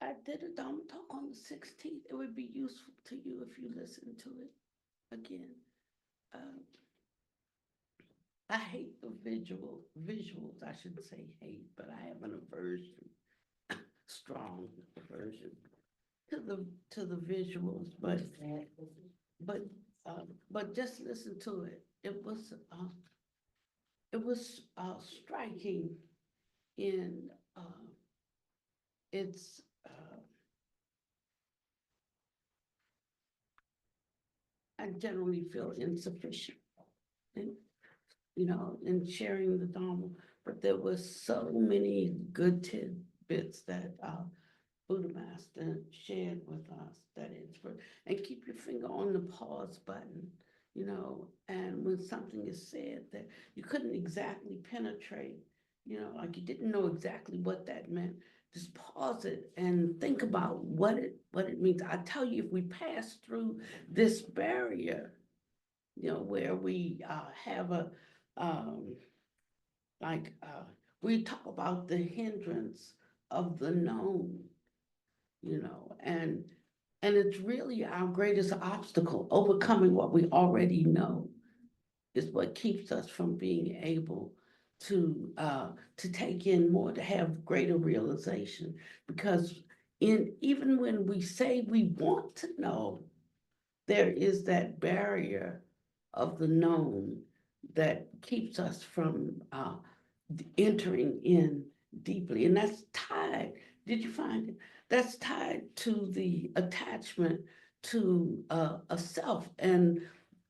I did a Dharma talk on the 16th. It would be useful to you if you listen to it again. I hate the visuals. I shouldn't say hate, but I have an aversion, strong aversion to the visuals. But just listen to it. It was striking in its I generally feel insufficient in, in sharing the Dharma, but there was so many good tidbits that Buddha Master shared with us that it's for, and keep your finger on the pause button, and when something is said that you couldn't exactly penetrate, like you didn't know exactly what that meant, just pause it and think about what it means. I tell you, if we pass through this barrier, where we have we talk about the hindrance of the known, and it's really our greatest obstacle. Overcoming what we already know is what keeps us from being able to take in more, to have greater realization. Because even when we say we want to know, there is that barrier of the known that keeps us from entering in deeply. And that's tied, did you find it? That's tied to the attachment to a self, and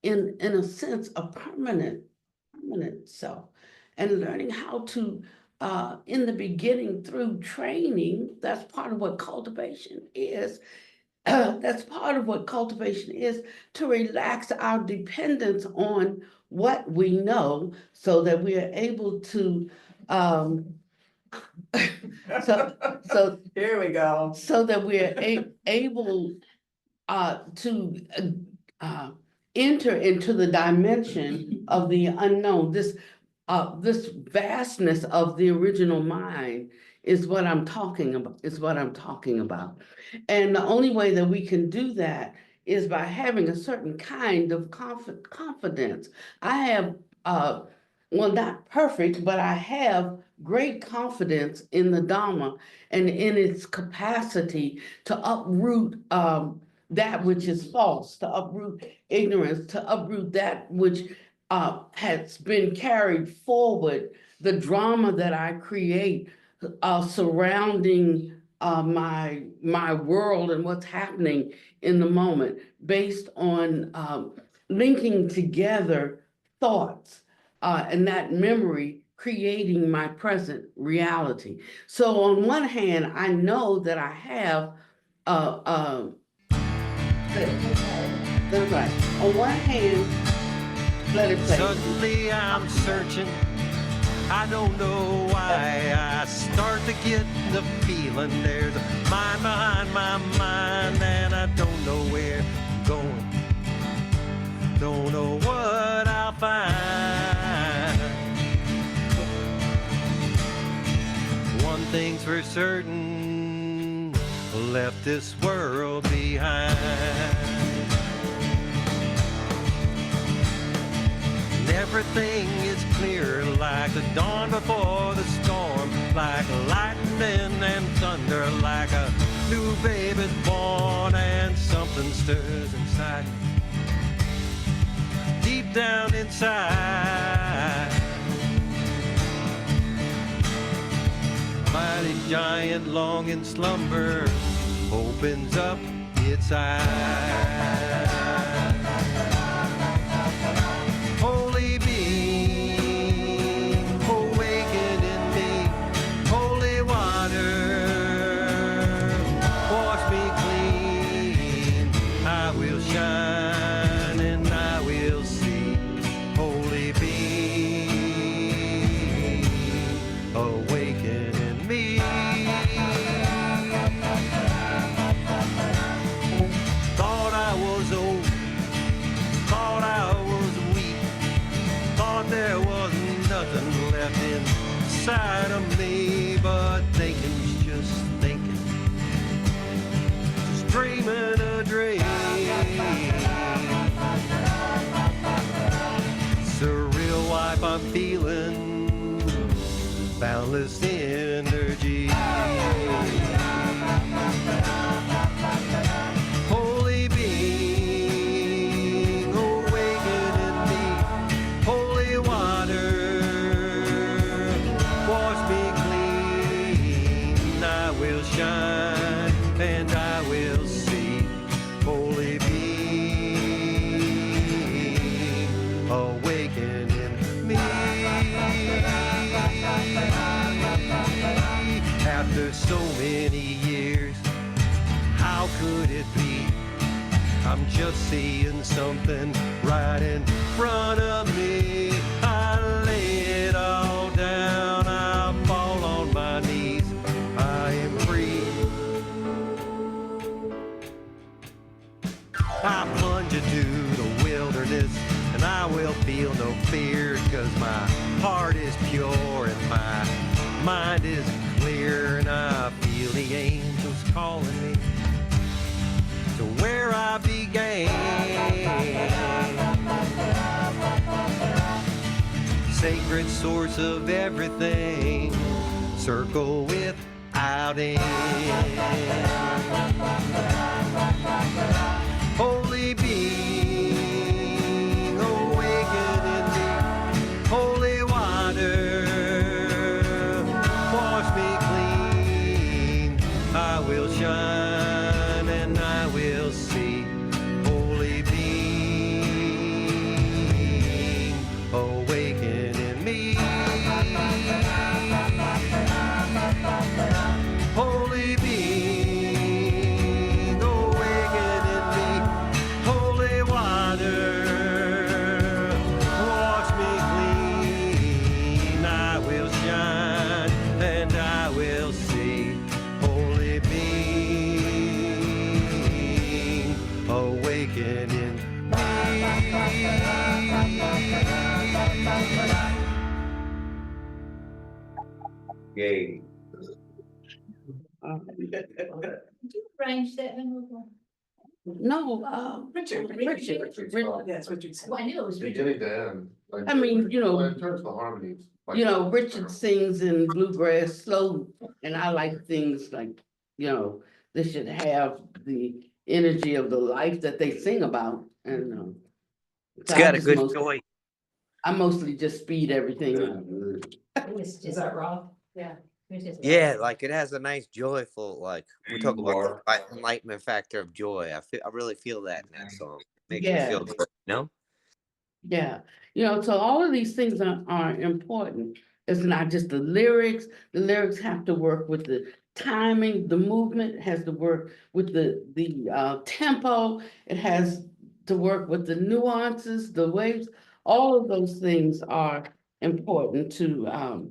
in a sense, a permanent self. And learning how to, in the beginning, through training, that's part of what cultivation is. That's part of what cultivation is, to relax our dependence on what we know so that we are able to, so Here we go. so that we are able to enter into the dimension of the unknown. This vastness of the original mind is what I'm talking about. And the only way that we can do that is by having a certain kind of confidence. I have, well, not perfect, but I have great confidence in the Dharma and in its capacity to uproot that which is false, to uproot ignorance, to uproot that which has been carried forward, the drama that I create surrounding my world and what's happening in the moment, based on linking together thoughts and that memory creating my present reality. So on one hand, I know that I have that's right. On one hand, let it play. Suddenly I'm searching, I don't know why. I start to get the feeling there's a mind behind my mind, and I don't know where I'm going, don't know what I'll find. One thing's for certain, left this world behind. Everything is clear like the dawn before the storm, like lightning and thunder, like a new baby's born, and something stirs inside me, deep down inside. Mighty giant long in slumber opens up its eyes. Holy beam, awaken in me, holy water, wash me clean. I will shine and I will see. Holy beam, awaken in me. Thought I was old, thought I was weak, thought there was nothing left inside of me, but thinking's just thinking, boundless energy. Holy being, awaken in me. Holy water, wash me clean. I will shine and I will see. Holy being, awaken in me. After so many years, how could it be? I'm just seeing something right in front of me. I lay it all down, I fall on my knees. I am free. I plunge into the wilderness, and I will feel no fear, 'cause my heart is pure and my mind is clear, and I feel the angels calling me to where I began. Sacred source of everything, circle without end. Holy being, awaken in me. Holy water, wash me clean. I will shine and I will see. Holy being, awaken in me. Holy being, awaken in me. Holy water, wash me clean. I will shine and I will see. Holy being, awaken in me. Yay. Did you arrange that, Venerable? No, Richard. That's what you said. Well, I knew it was Richard. Beginning to end. Like, I mean, you know, in terms of the harmonies. like- you know, Richard sings in bluegrass slow, and I like things like, you know, they should have the energy of the life that they sing about, and It's so got a good mostly, joy. I mostly just speed everything up. Is that Rob? Yeah. Yeah, like it has a nice joyful, like we talk about More. the enlightenment factor of joy. I really feel that in that song. Makes Yeah. me feel good, you know? Yeah, you know, so all of these things are important. It's not just the lyrics have to work with the timing, the movement has to work with the tempo, it has to work with the nuances, the waves, all of those things are important to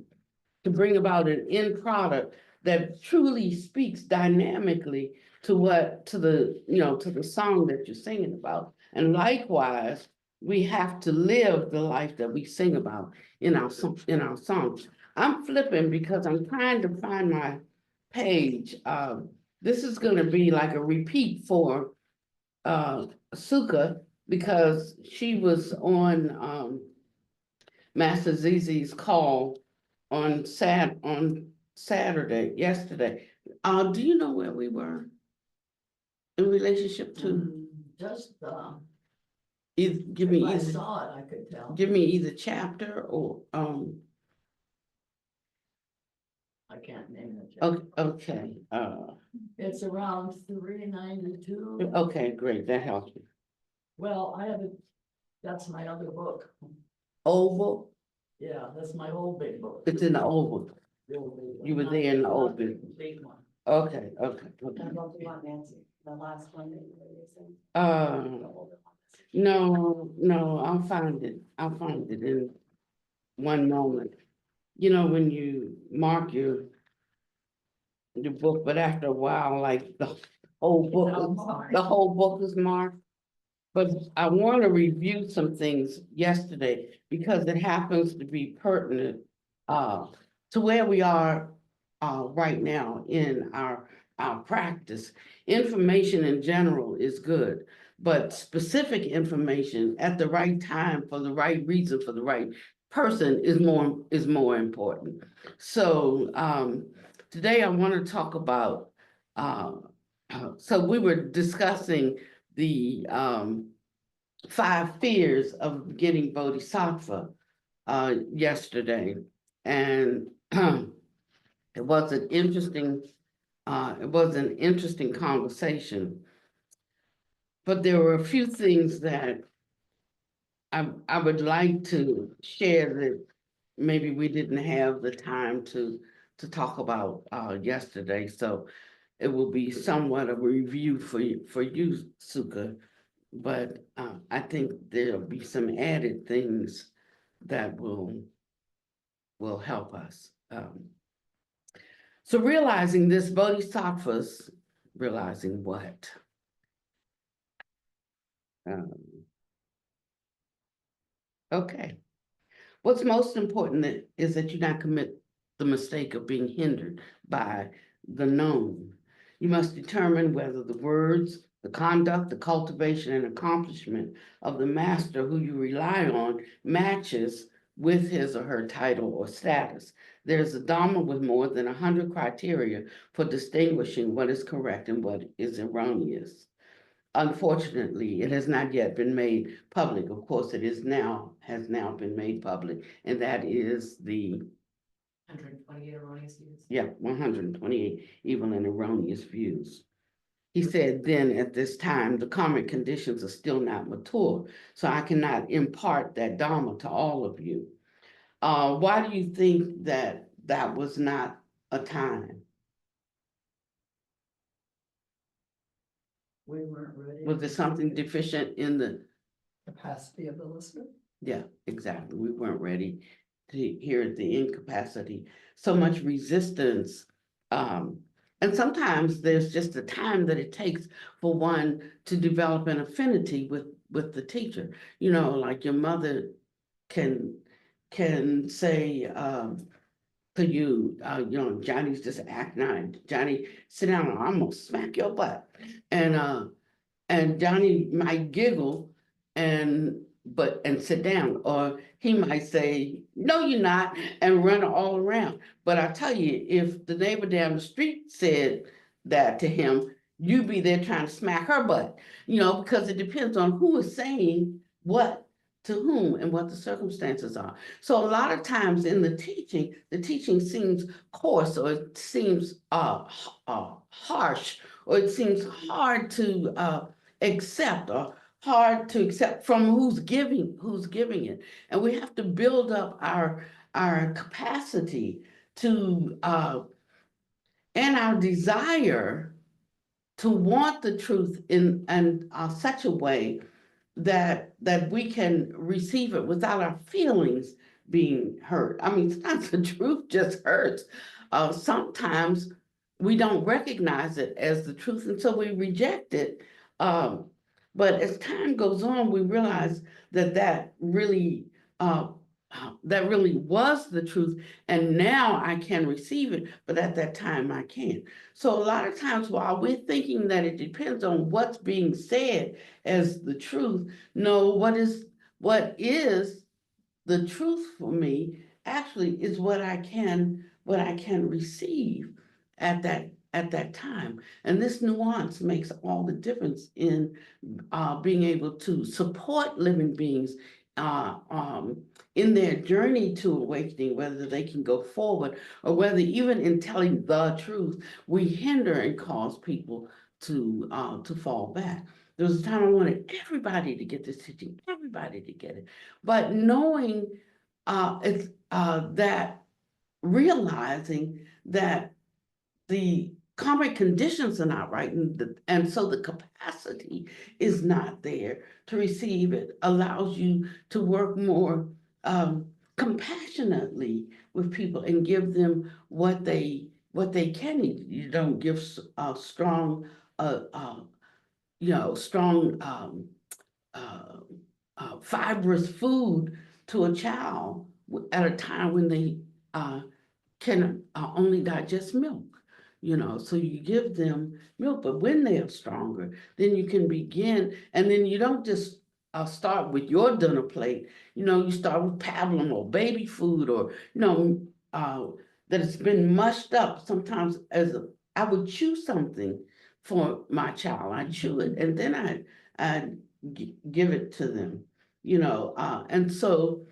bring about an end product that truly speaks dynamically to the song that you're singing about. And likewise, we have to live the life that we sing about in our songs. I'm flipping because I'm trying to find my page. This is gonna be like a repeat for Sukha, because she was on Master ZZ's call on Saturday, yesterday. Do you know where we were in relationship to? Just, Give me if I either, saw it, I could tell. give me either chapter or, I can't name it. okay, It's around 392. okay, great, that helps me. Well, I have it, that's my other book. Oval, Yeah, that's my old big book. it's in the oval, The old big one. you were there in the Not old the big- Big one. okay. Nancy, the last one that you were saying. No, I'll find it in one moment. You know, when you mark your book, but after a while, like the whole book is marked. But I want to review some things yesterday because it happens to be pertinent to where we are right now in our practice. Information in general is good, but specific information at the right time for the right reason, for the right person is more important. So today I want to talk about, so we were discussing the 5 fears of getting Bodhisattva yesterday, and it was an interesting conversation. But there were a few things that I would like to share that maybe we didn't have the time to talk about yesterday. So it will be somewhat of a review for you, Sukha. But I think there'll be some added things that will help us. So realizing this, Bodhisattvas, realizing what? Okay. What's most important is that you not commit the mistake of being hindered by the known. You must determine whether the words, the conduct, the cultivation, and accomplishment of the master who you rely on matches with his or her title or status. There's a Dharma with more than 100 criteria for distinguishing what is correct and what is erroneous. Unfortunately, it has not yet been made public. Of course, has now been made public, and that is the 128 erroneous views. 128 evil and erroneous views. He said, then at this time, the karmic conditions are still not mature, so I cannot impart that Dharma to all of you. Why do you think that was not a time? We weren't ready. Was there something deficient in the Capacity of the listener? Yeah, exactly. We weren't ready to hear the incapacity, so much resistance. And sometimes there's just a time that it takes for one to develop an affinity with the teacher. You know, like your mother can say to you, you know, Johnny's just acting out. Johnny, sit down, or I'm gonna smack your butt. And Johnny might giggle and sit down, or he might say, no, you're not, and run all around. But I tell you, if the neighbor down the street said that to him, you'd be there trying to smack her butt, you know, because it depends on who is saying what to whom and what the circumstances are. So a lot of times in the teaching seems coarse, or it seems harsh, or it seems hard to accept, or hard to accept from who's giving it. And we have to build up our capacity to and our desire to want the truth in such a way that we can receive it without our feelings being hurt. I mean, sometimes the truth just hurts. Sometimes we don't recognize it as the truth, and so we reject it. But as time goes on, we realize that really was the truth, and now I can receive it, but at that time I can't. So a lot of times, while we're thinking that it depends on what's being said as the truth, no, what is the truth for me actually is what I can receive at that time. And this nuance makes all the difference in being able to support living beings in their journey to awakening, whether they can go forward, or whether even in telling the truth, we hinder and cause people to fall back. There was a time I wanted everybody to get this teaching, everybody to get it. But knowing that realizing that the karmic conditions are not right, and so the capacity is not there to receive it, allows you to work more compassionately with people and give them what they can eat. You don't give strong fibrous food to a child at a time when they can only digest milk. You know, so you give them milk, but when they are stronger, then you can begin, and then you don't just start with your dinner plate, you start with pablum or baby food, or, that it's been mushed up. Sometimes I would chew something for my child. I chew it and then I'd give it to them, and so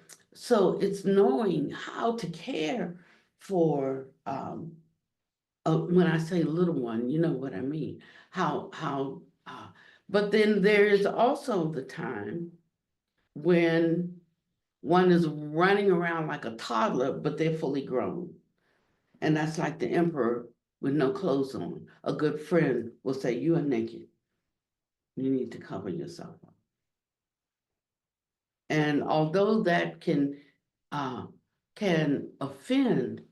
it's knowing how to care for, when I say little one, you know what I mean, but then there is also the time when one is running around like a toddler, but they're fully grown. And that's like the emperor with no clothes on. A good friend will say, "You are naked. You need to cover yourself up." And although that can offend,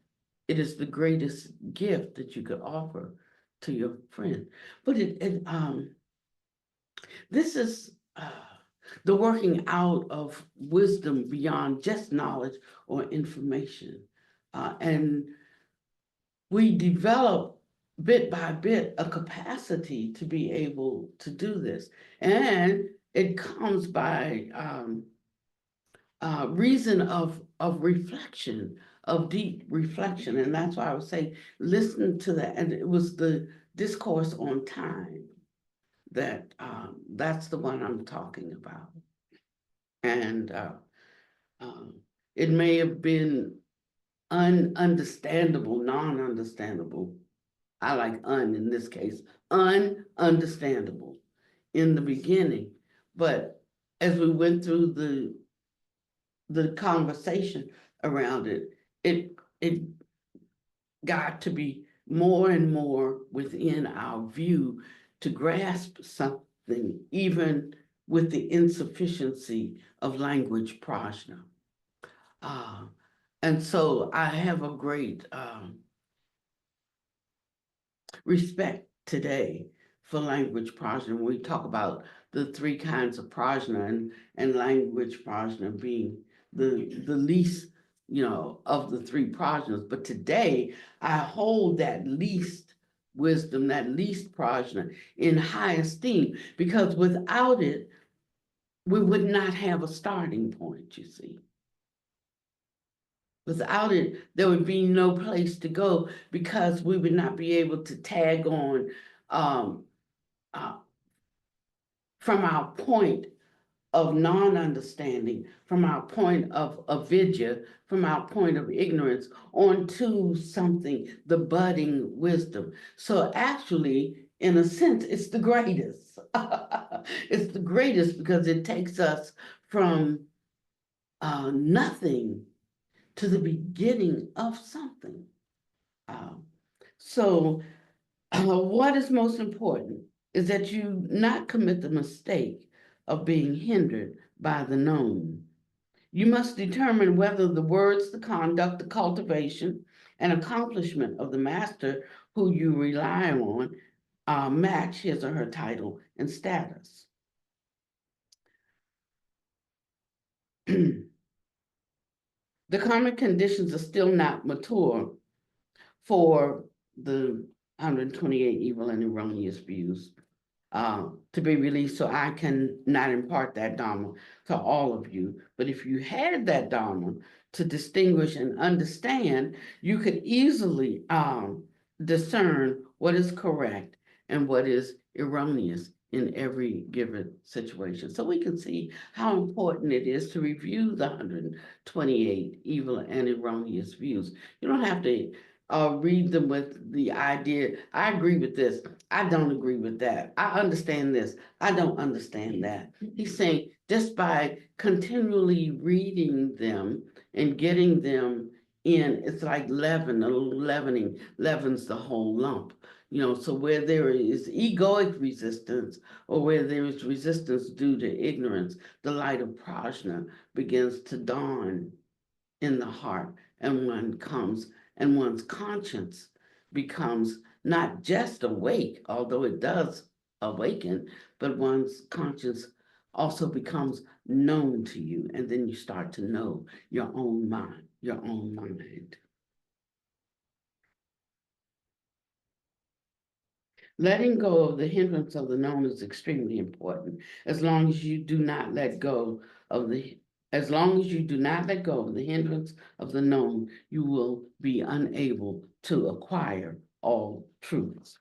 it is the greatest gift that you could offer to your friend. But this is the working out of wisdom beyond just knowledge or information. And we develop bit by bit a capacity to be able to do this. And it comes by reason of reflection, of deep reflection. And that's why I would say, listen to that. And it was the discourse on time that's the one I'm talking about. And it may have been ununderstandable, non-understandable. I like in this case, ununderstandable in the beginning. But as we went through the conversation around it, it got to be more and more within our view to grasp something, even with the insufficiency of language prajna. And so I have a great respect today for language prajna. We talk about the three kinds of prajna, and language prajna being the least, of the three prajnas. But today I hold that least wisdom, that least prajna in high esteem, because without it, we would not have a starting point, you see. Without it, there would be no place to go, because we would not be able to tag on from our point of non-understanding, from our point of avidya, from our point of ignorance, onto something, the budding wisdom. So actually, in a sense, it's the greatest. It's the greatest because it takes us from nothing to the beginning of something. So what is most important is that you not commit the mistake of being hindered by the known. You must determine whether the words, the conduct, the cultivation, and accomplishment of the master who you rely on match his or her title and status. The karmic conditions are still not mature for the 128 evil and erroneous views to be released, so I can not impart that Dharma to all of you. But if you had that Dharma to distinguish and understand, you could easily discern what is correct and what is erroneous in every given situation. So we can see how important it is to review the 128 evil and erroneous views. You don't have to read them with the idea, I agree with this, I don't agree with that, I understand this, I don't understand that. He's saying just by continually reading them and getting them in, it's like leaven, a little leavening, leavens the whole lump. So where there is egoic resistance, or where there is resistance due to ignorance, the light of prajna begins to dawn in the heart, and one's conscience becomes not just awake, although it does awaken, but one's conscience also becomes known to you, and then you start to know your own mind, letting go of the hindrance of the known is extremely important. As long as you do not let go of the As long as you do not let go of the hindrance of the known, you will be unable to acquire all truths.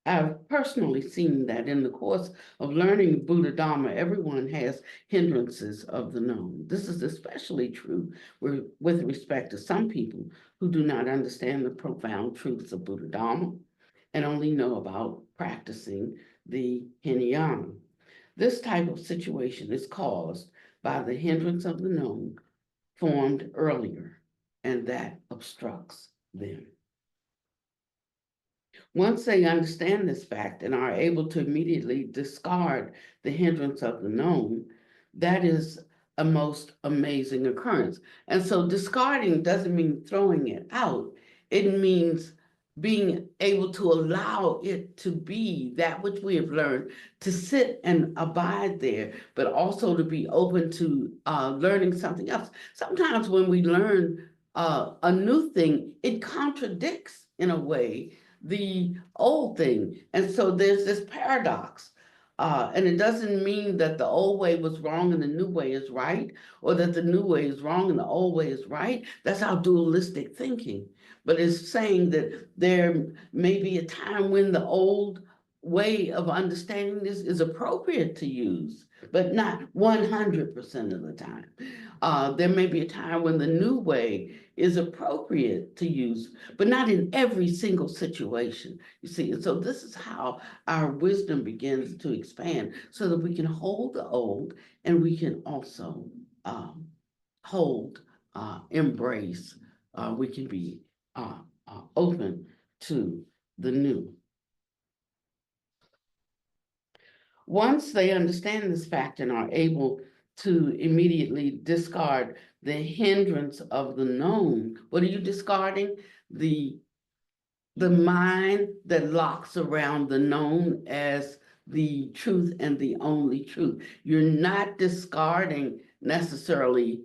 I've personally seen that in the course of learning Buddha Dharma, everyone has hindrances of the known. This is especially true with respect to some people who do not understand the profound truths of Buddha Dharma and only know about practicing the hinayana. This type of situation is caused by the hindrance of the known formed earlier, and that obstructs them. Once they understand this fact and are able to immediately discard the hindrance of the known, that is a most amazing occurrence. And so discarding doesn't mean throwing it out. It means being able to allow it to be that which we have learned, to sit and abide there, but also to be open to learning something else. Sometimes when we learn a new thing, it contradicts in a way the old thing. And so there's this paradox. And it doesn't mean that the old way was wrong and the new way is right, or that the new way is wrong and the old way is right. That's our dualistic thinking. But it's saying that there may be a time when the old way of understanding this is appropriate to use, but not 100% of the time. There may be a time when the new way is appropriate to use, but not in every single situation. You see, and so this is how our wisdom begins to expand, so that we can hold the old and we can also embrace, we can be open to the new. Once they understand this fact and are able to immediately discard the hindrance of the known, what are you discarding? The mind that locks around the known as the truth and the only truth. You're not discarding necessarily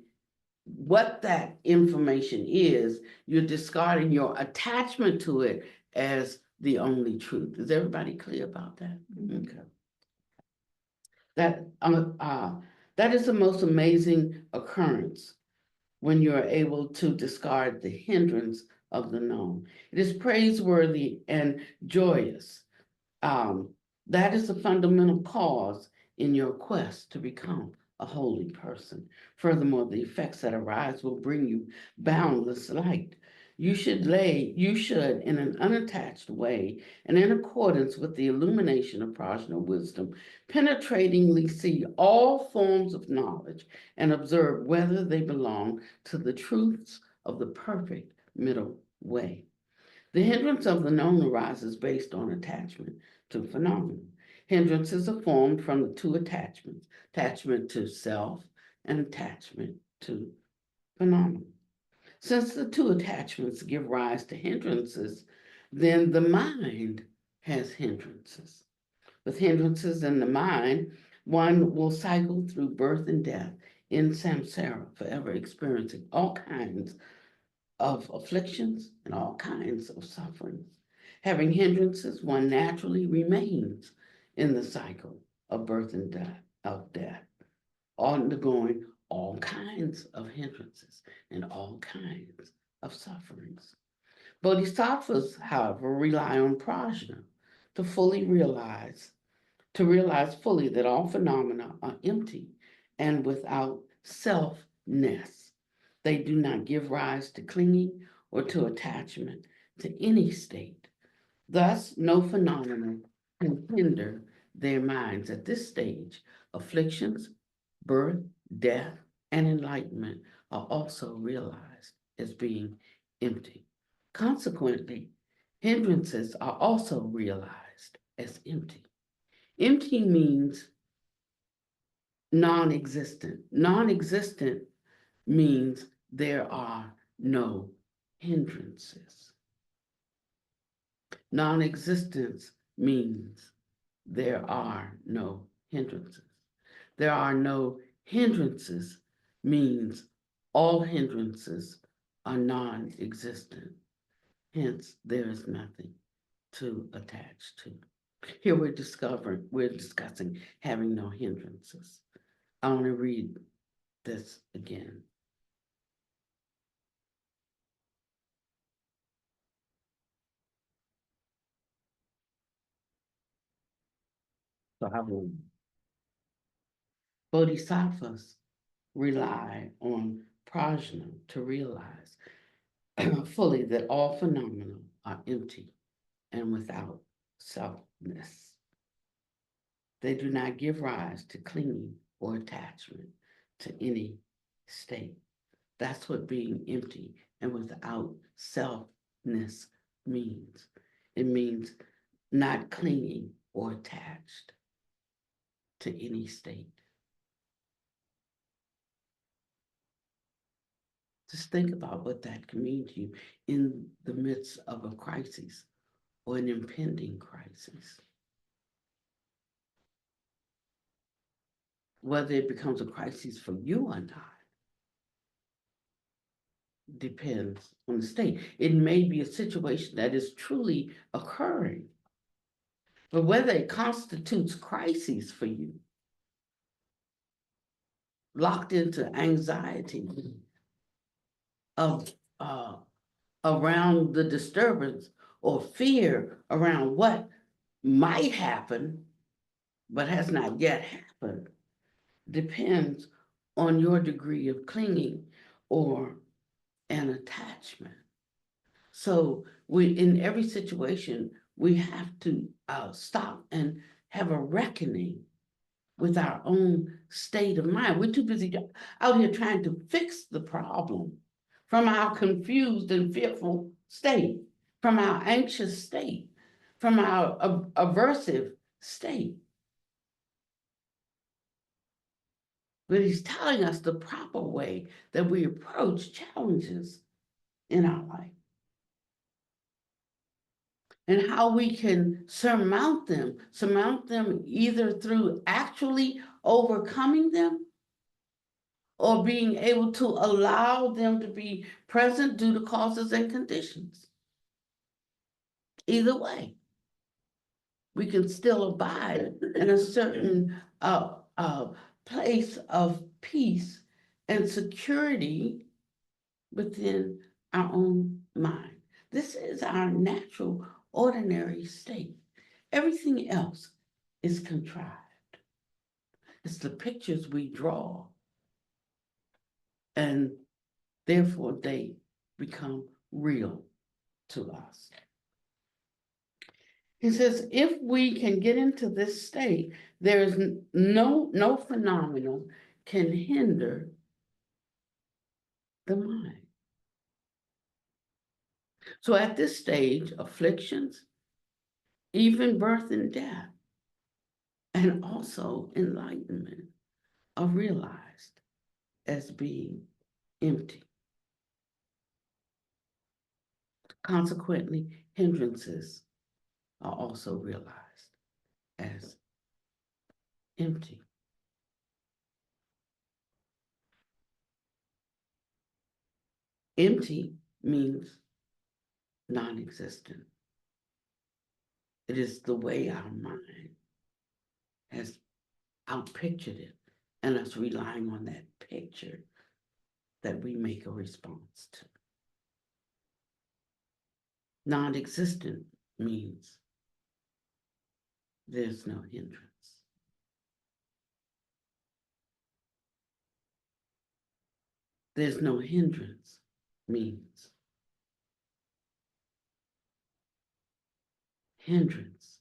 what that information is, you're discarding your attachment to it as the only truth. Is everybody clear about that? Okay. That is the most amazing occurrence when you're able to discard the hindrance of the known. It is praiseworthy and joyous. That is the fundamental cause in your quest to become a holy person. Furthermore, the effects that arise will bring you boundless light. You should, in an unattached way and in accordance with the illumination of prajna wisdom, penetratingly see all forms of knowledge and observe whether they belong to the truths of the perfect middle way. The hindrance of the known arises based on attachment to phenomena. Hindrances are formed from the two attachments, attachment to self and attachment to phenomena. Since the two attachments give rise to hindrances, then the mind has hindrances. With hindrances in the mind, one will cycle through birth and death in samsara, forever experiencing all kinds of afflictions and all kinds of sufferings. Having hindrances, one naturally remains in the cycle of birth and death, undergoing all kinds of hindrances and all kinds of sufferings. Bodhisattvas, however, rely on prajna to realize fully that all phenomena are empty and without selfness. They do not give rise to clinging or to attachment to any state. Thus, no phenomenon can hinder their minds at this stage. Afflictions, birth, death, and enlightenment are also realized as being empty. Consequently, hindrances are also realized as empty. Empty means non-existent. Non-existent means there are no hindrances. Non-existence means there are no hindrances. There are no hindrances means all hindrances are non-existent. Hence, there is nothing to attach to. Here we're discussing having no hindrances. I want to read this again. So how will Bodhisattvas rely on prajna to realize fully that all phenomena are empty and without selfness. They do not give rise to clinging or attachment to any state. That's what being empty and without selfness means. It means not clinging or attached to any state. Just think about what that can mean to you in the midst of a crisis or an impending crisis. Whether it becomes a crisis for you or not depends on the state. It may be a situation that is truly occurring, but whether it constitutes crises for you, locked into anxiety of around the disturbance or fear around what might happen but has not yet happened, depends on your degree of clinging or an attachment. So in every situation, we have to stop and have a reckoning with our own state of mind. We're too busy out here trying to fix the problem from our confused and fearful state, from our anxious state, from our aversive state. But he's telling us the proper way that we approach challenges in our life and how we can surmount them either through actually overcoming them or being able to allow them to be present due to causes and conditions. Either way, we can still abide in a certain place of peace and security within our own mind. This is our natural, ordinary state. Everything else is contrived. It's the pictures we draw, and therefore they become real to us. He says, if we can get into this state, there is no phenomenon can hinder the mind. So at this stage, afflictions, even birth and death, and also enlightenment are realized as being empty. Consequently, hindrances are also realized as empty. Empty means non-existent. It is the way our mind has outpictured it, and us relying on that picture that we make a response to. Non-existent means there's no hindrance. There's no hindrance means hindrance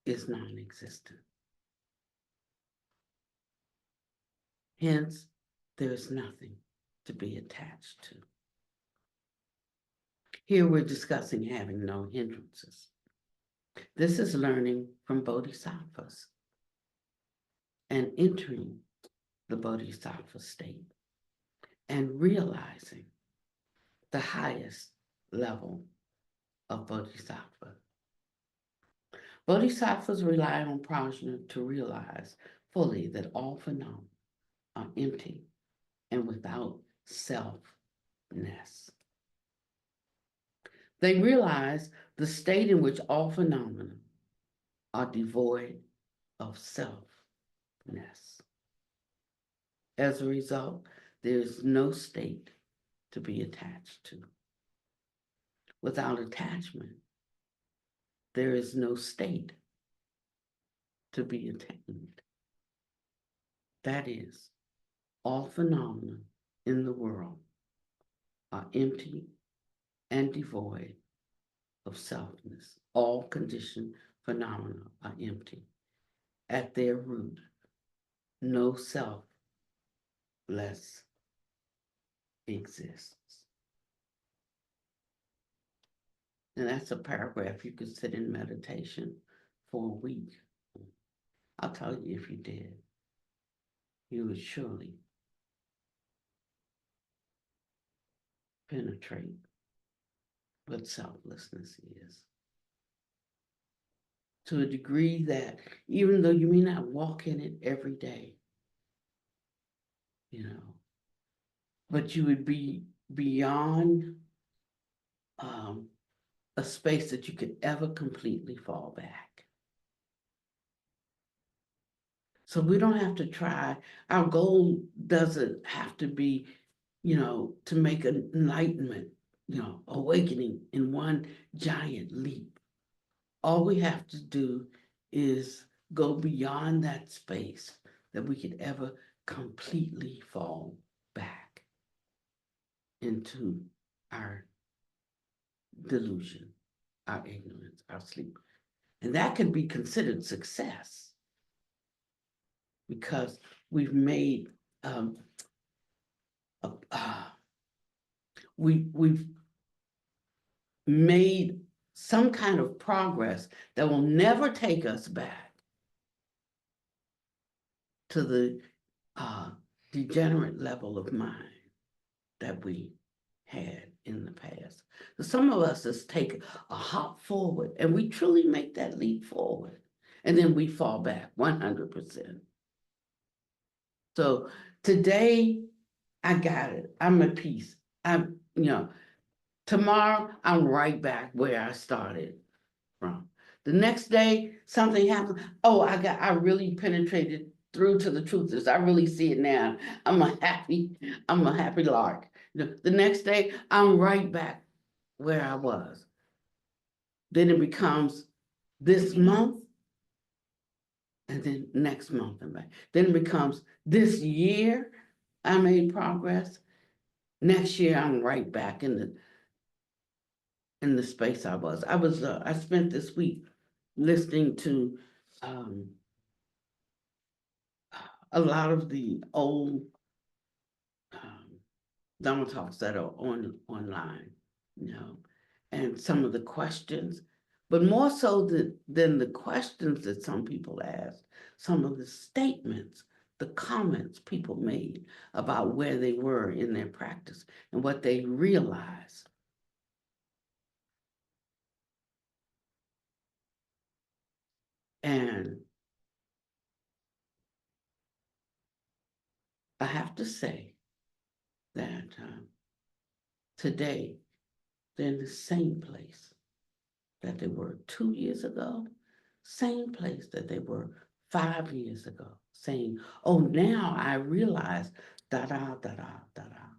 is non-existent. Hence, there's nothing to be attached to. Here we're discussing having no hindrances. This is learning from bodhisattvas and entering the bodhisattva state and realizing the highest level of bodhisattva. Bodhisattvas rely on prajna to realize fully that all phenomena are empty and without selfness. They realize the state in which all phenomena are devoid of selfness. As a result, there is no state to be attached to. Without attachment, there is no state to be attained. That is, all phenomena in the world are empty and devoid of selfness. All conditioned phenomena are empty. At their root, no self less exists. And that's a paragraph you could sit in meditation for a week. I'll tell you, if you did, you would surely penetrate what selflessness is. To a degree that even though you may not walk in it every day, you know, but you would be beyond a space that you could ever completely fall back. So we don't have to try. Our goal doesn't have to be, you know, to make an enlightenment, you know, awakening in one giant leap. All we have to do is go beyond that space that we could ever completely fall back into our delusion, our ignorance, our sleep. And that can be considered success because we've made we've made some kind of progress that will never take us back to the degenerate level of mind that we had in the past. So some of us just take a hop forward and we truly make that leap forward, and then we fall back 100%. So today I got it. I'm at peace. I'm, you know, tomorrow I'm right back where I started from. The next day something happens. Oh, I really penetrated through to the truth is I really see it now. I'm a happy lark. The next day I'm right back where I was. Then it becomes this month, and then next month I'm back. Then it becomes this year I made progress. Next year I'm right back in the space I was. I spent this week listening to a lot of the old Dharma talks that are online, you know, and some of the questions, but more so than the questions that some people asked, some of the statements, the comments people made about where they were in their practice and what they realized. And I have to say that today they're in the same place that they were 2 years ago, same place that they were 5 years ago, saying, oh, now I realize da-da, da-da, da-da.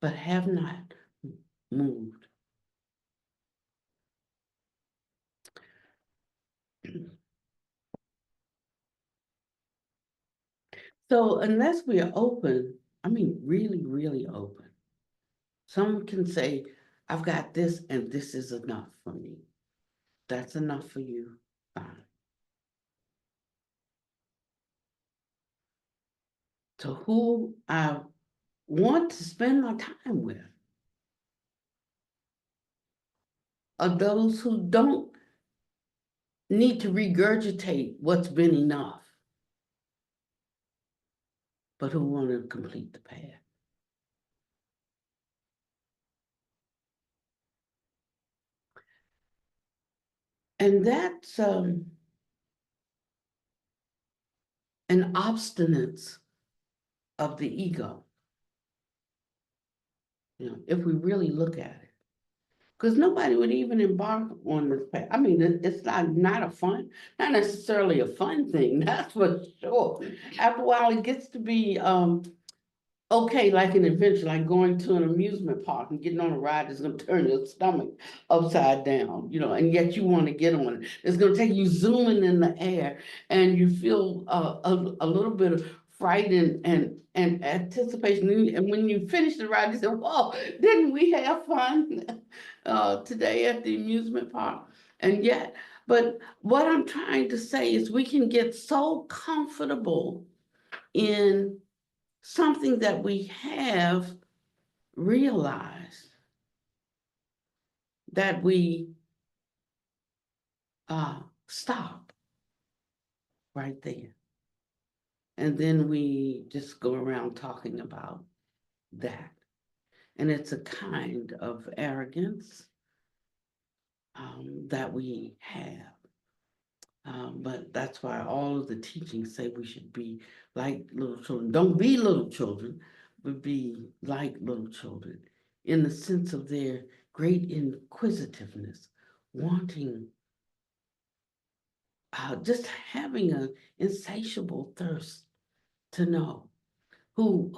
But have not moved. So unless we are open, I mean, really, really open, someone can say, I've got this and this is enough for me. That's enough for you, fine. So who I want to spend my time with are those who don't need to regurgitate what's been enough, but who want to complete the path. And that's an obstinance of the ego. you know, if we really look at it. Because nobody would even embark on this path. I mean, it's not not necessarily a fun thing, that's for sure. After a while, it gets to be, okay, like an adventure, like going to an amusement park and getting on a ride that's gonna turn your stomach upside down, you know, and yet you wanna get on it. It's gonna take you zooming in the air and you feel a little bit of fright and anticipation. And when you finish the ride, you say, whoa, didn't we have fun today at the amusement park? And yet, but what I'm trying to say is we can get so comfortable in something that we have realized that we stop right there. And then we just go around talking about that. And it's a kind of arrogance that we have. But that's why all of the teachings say we should be like little children. Don't be little children, but be like little children in the sense of their great inquisitiveness, wanting, just having an insatiable thirst to know, who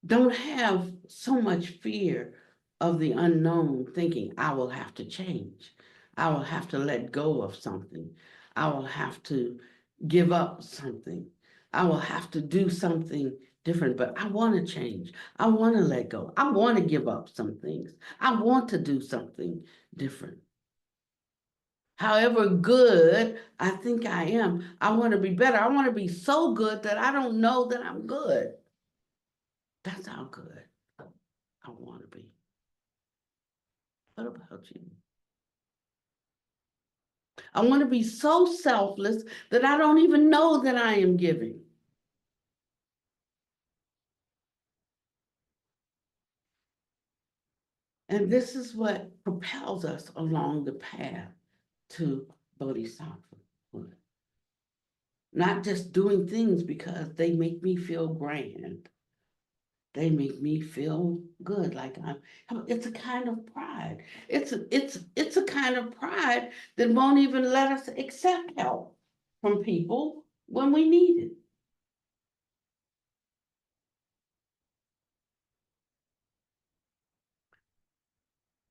don't have so much fear of the unknown, thinking, I will have to change. I will have to let go of something. I will have to give up something. I will have to do something different, but I want to change. I want to let go. I want to give up some things. I want to do something different. However good I think I am, I want to be better. I want to be so good that I don't know that I'm good. That's how good I want to be. What about you? I want to be so selfless that I don't even know that I am giving. And this is what propels us along the path to Bodhisattvahood. Not just doing things because they make me feel grand. They make me feel good, like it's a kind of pride. It's a kind of pride that won't even let us accept help from people when we need it.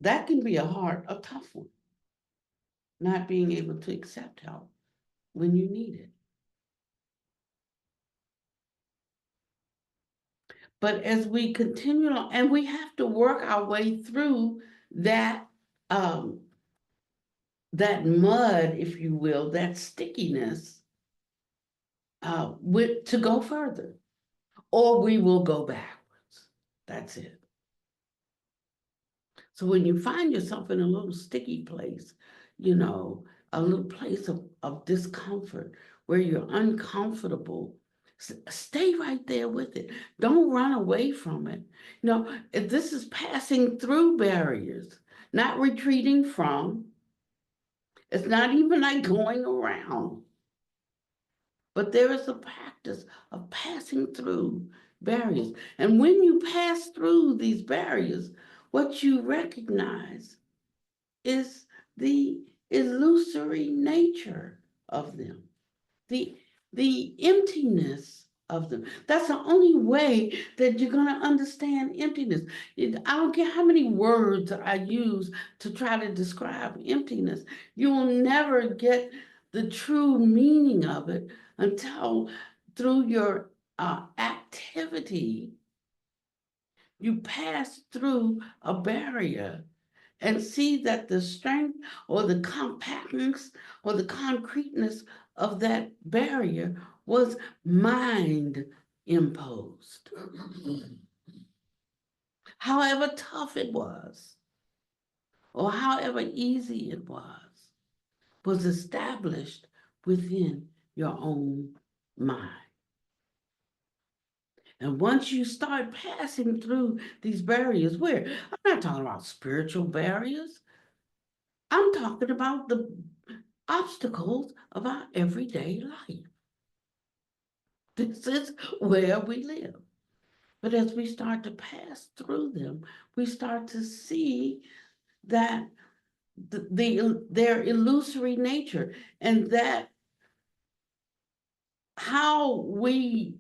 That can be a tough one, not being able to accept help when you need it. But as we continue on, and we have to work our way through that, that mud, if you will, that stickiness, to go further, or we will go backwards. That's it. So when you find yourself in a little sticky place, you know, a little place of discomfort where you're uncomfortable, stay right there with it. Don't run away from it. You know, if this is passing through barriers, not retreating from. It's not even like going around. But there is a practice of passing through barriers. And when you pass through these barriers, what you recognize is the illusory nature of them, the emptiness of them. That's the only way that you're going to understand emptiness. I don't care how many words I use to try to describe emptiness. You will never get the true meaning of it until through your activity, you pass through a barrier and see that the strength or the compactness or the concreteness of that barrier was mind imposed. However tough it was, or however easy it was established within your own mind. And once you start passing through these barriers, I'm not talking about spiritual barriers. I'm talking about the obstacles of our everyday life. This is where we live. But as we start to pass through them, we start to see that their illusory nature, and that how we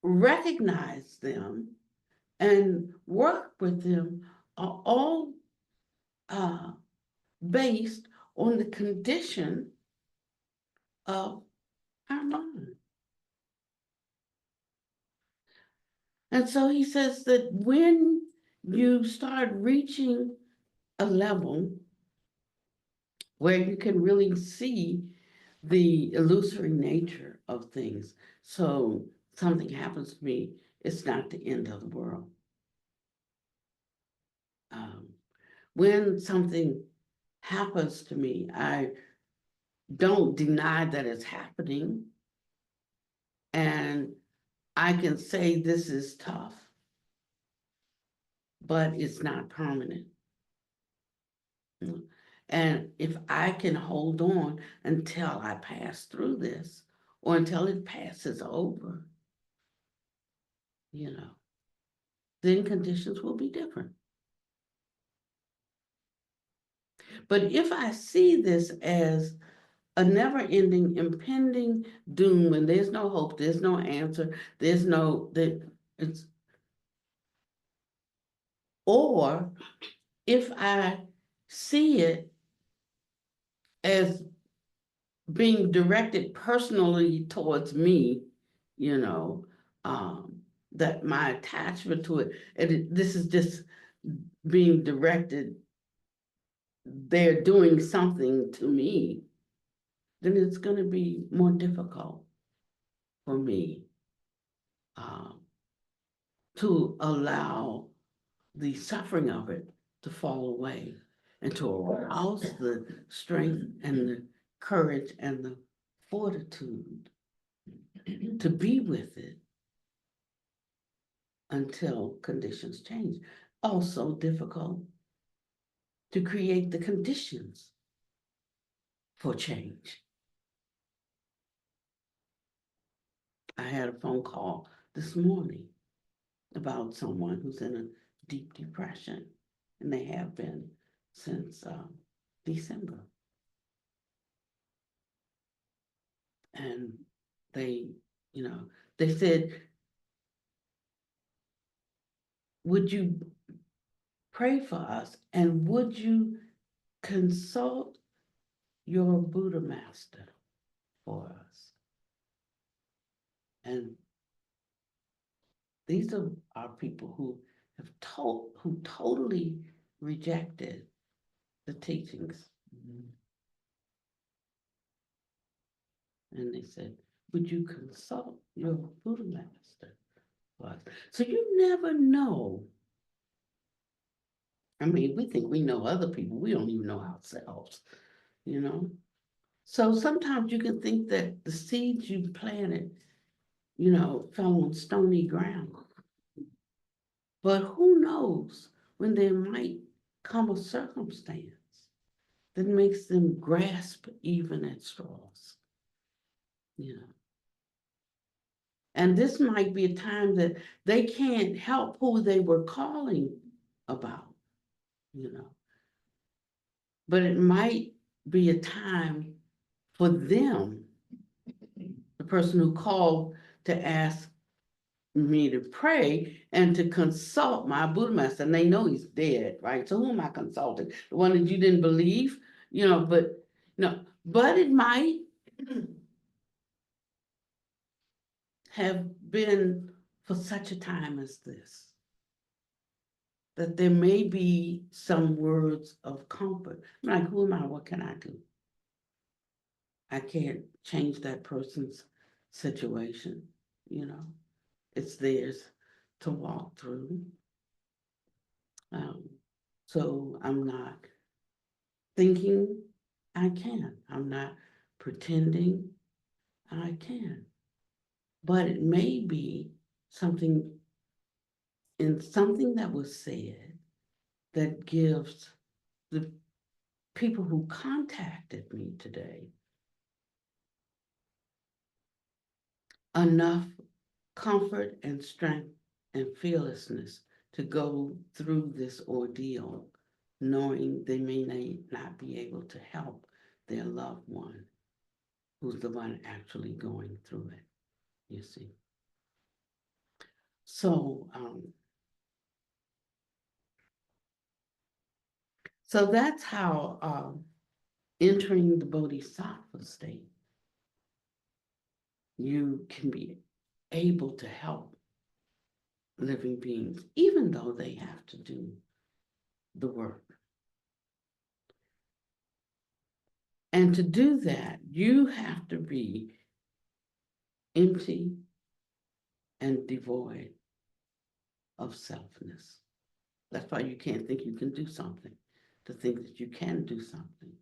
recognize them and work with them are all based on the condition of our mind. And so he says that when you start reaching a level where you can really see the illusory nature of things, so something happens to me, it's not the end of the world. When something happens to me, I don't deny that it's happening, and I can say this is tough, but it's not permanent. And if I can hold on until I pass through this, or until it passes over, then conditions will be different. But if I see this as a never-ending, impending doom, and there's no hope, there's no answer, or if I see it as being directed personally towards me, that my attachment to it, this is just being directed, they're doing something to me, then it's going to be more difficult for me to allow the suffering of it to fall away, and to arouse the strength and the courage and the fortitude to be with it until conditions change. Also difficult to create the conditions for change. I had a phone call this morning about someone who's in a deep depression, and they have been since December. And they said, would you pray for us, and would you consult your Buddha master for us? And these are people who totally rejected the teachings. And they said, would you consult your Buddha master for us? So you never know. I mean, we think we know other people, we don't even know ourselves, So sometimes you can think that the seeds you planted, fell on stony ground. But who knows when there might come a circumstance that makes them grasp even at straws, And this might be a time that they can't help who they were calling about, But it might be a time for them, the person who called, to ask me to pray and to consult my Buddha master, and they know he's dead, right? So who am I consulting? The one that you didn't believe, but it might have been for such a time as this, that there may be some words of comfort. I'm like, who am I? What can I do? I can't change that person's situation, It's theirs to walk through. So I'm not thinking I can. I'm not pretending I can. But it may be something that was said that gives the people who contacted me today enough comfort and strength and fearlessness to go through this ordeal, knowing they may not be able to help their loved one who's the one actually going through it, you see. So, so that's how entering the Bodhisattva state, you can be able to help living beings, even though they have to do the work. And to do that, you have to be empty and devoid of selfness. That's why you can't think you can do something. To think that you can do something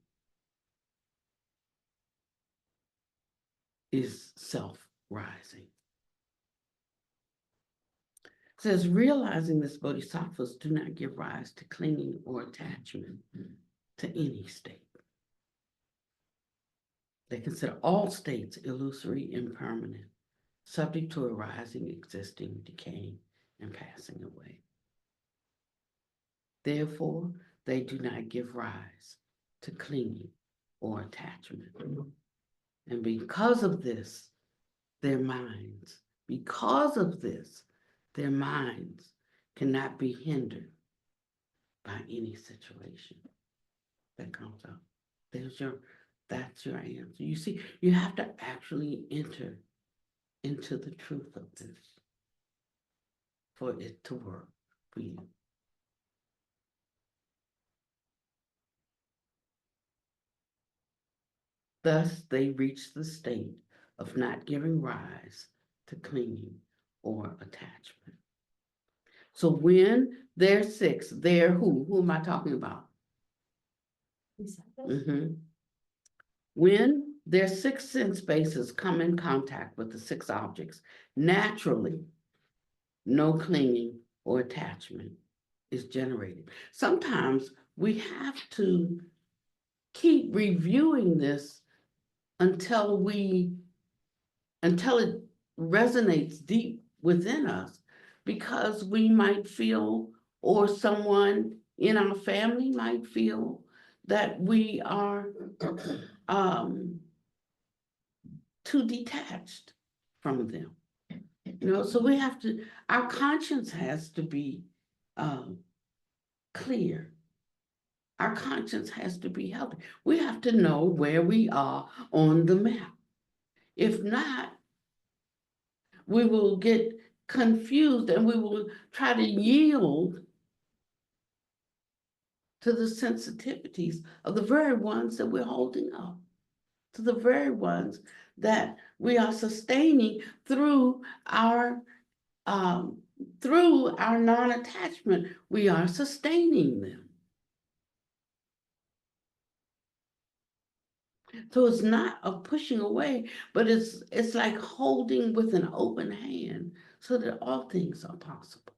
is self-rising. It says, realizing this, bodhisattvas do not give rise to clinging or attachment to any state. They consider all states illusory, impermanent, subject to arising, existing, decaying, and passing away. Therefore, they do not give rise to clinging or attachment. And because of this, their minds cannot be hindered by any situation that comes up. That's your answer. You see, you have to actually enter into the truth of this for it to work for you. Thus, they reach the state of not giving rise to clinging or attachment. So when they're six, they're who? Who am I talking about? When their six sense bases come in contact with the six objects, naturally, no clinging or attachment is generated. Sometimes we have to keep reviewing this until it resonates deep within us, because we might feel, or someone in our family might feel, that we are too detached from them. So we have to, our conscience has to be clear. Our conscience has to be healthy. We have to know where we are on the map. If not, we will get confused and we will try to yield to the sensitivities of the very ones that we're holding up, to the very ones that we are sustaining through our non-attachment. We are sustaining them. So it's not a pushing away, but it's like holding with an open hand so that all things are possible.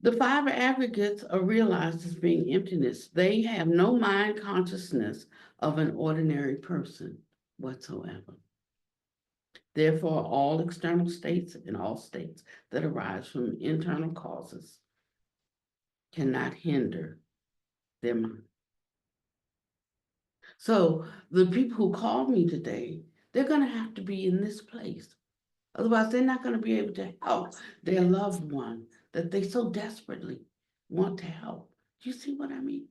The five aggregates are realized as being emptiness. They have no mind consciousness of an ordinary person whatsoever. Therefore, all external states and all states that arise from internal causes cannot hinder their mind. So the people who called me today, they're going to have to be in this place. Otherwise, they're not going to be able to help their loved one that they so desperately want to help. Do you see what I mean?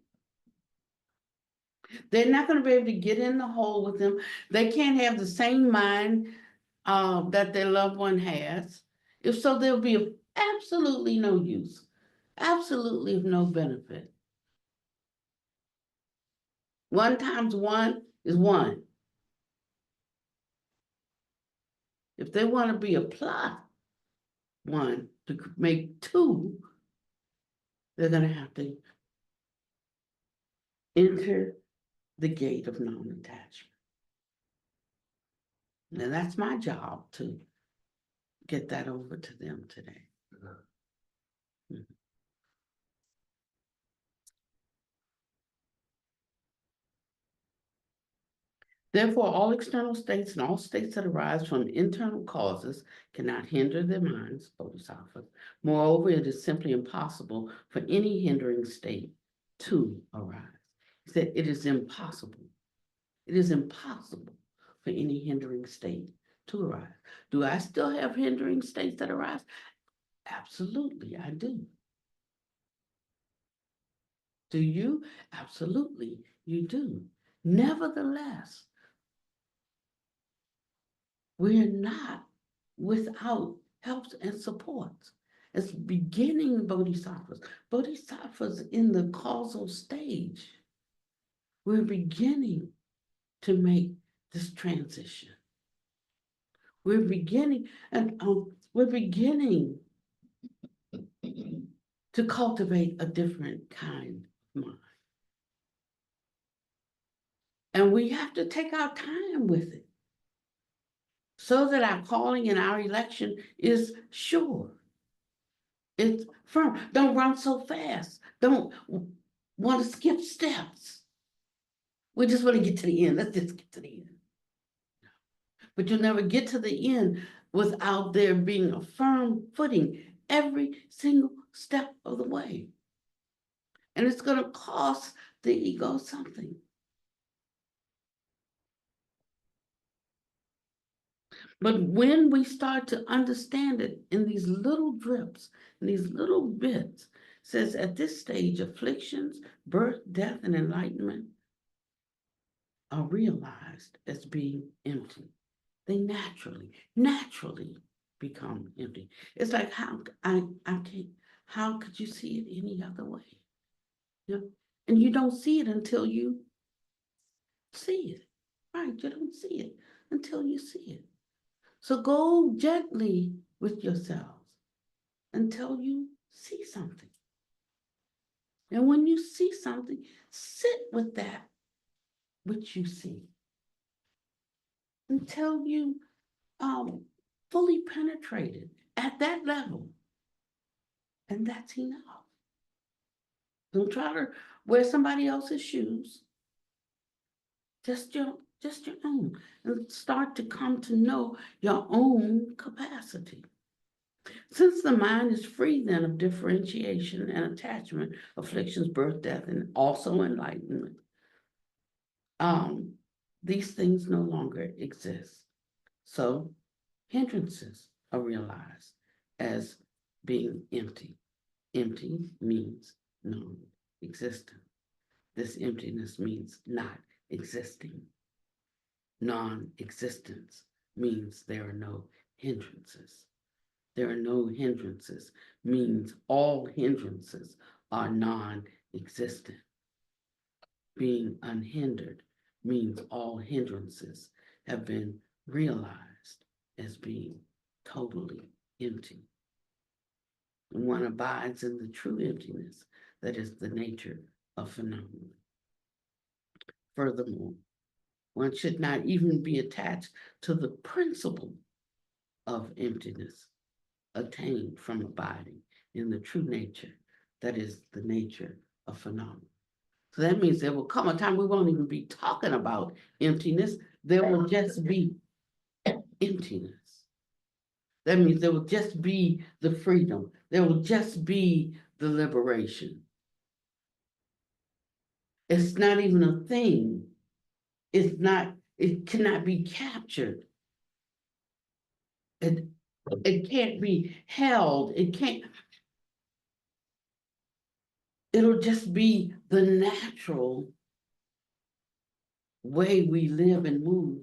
They're not going to be able to get in the hole with them. They can't have the same mind that their loved one has. If so, there'll be of absolutely no use, absolutely of no benefit. 1 times 1 is 1. If they want to be a +1 to make 2, they're going to have to enter the gate of non-attachment. Now that's my job, to get that over to them today. Therefore, all external states and all states that arise from internal causes cannot hinder their minds, bodhisattvas. Moreover, it is simply impossible for any hindering state to arise. He said, it is impossible. It is impossible for any hindering state to arise. Do I still have hindering states that arise? Absolutely, I do. Do you? Absolutely, you do. Nevertheless, we're not without helps and supports. It's beginning bodhisattvas. Bodhisattvas in the causal stage. We're beginning to make this transition. We're beginning, and we're beginning to cultivate a different kind of mind. And we have to take our time with it so that our calling and our election is sure. It's firm. Don't run so fast. Don't want to skip steps. We just want to get to the end. Let's just get to the end. But you'll never get to the end without there being a firm footing every single step of the way. And it's going to cost the ego something. But when we start to understand it in these little drips, in these little bits, it says at this stage, afflictions, birth, death, and enlightenment are realized as being empty. They naturally become empty. It's like how could you see it any other way? You know? And you don't see it until you see it. Right? You don't see it until you see it. So go gently with yourselves until you see something. And when you see something, sit with that which you see until you fully penetrated at that level. And that's enough. Don't try to wear somebody else's shoes. Just your own. And start to come to know your own capacity. Since the mind is free then of differentiation and attachment, afflictions, birth, death, and also enlightenment, these things no longer exist. So hindrances are realized as being empty. Empty means non-existent. This emptiness means not existing. Non-existence means there are no hindrances. There are no hindrances means all hindrances are non-existent. Being unhindered means all hindrances have been realized as being totally empty. And one abides in the true emptiness that is the nature of phenomena. Furthermore, one should not even be attached to the principle of emptiness attained from abiding in the true nature that is the nature of phenomena. So that means there will come a time we won't even be talking about emptiness. There will just be emptiness. That means there will just be the freedom. There will just be the liberation. It's not even a thing. It cannot be captured. It can't be held. It'll just be the natural way we live and move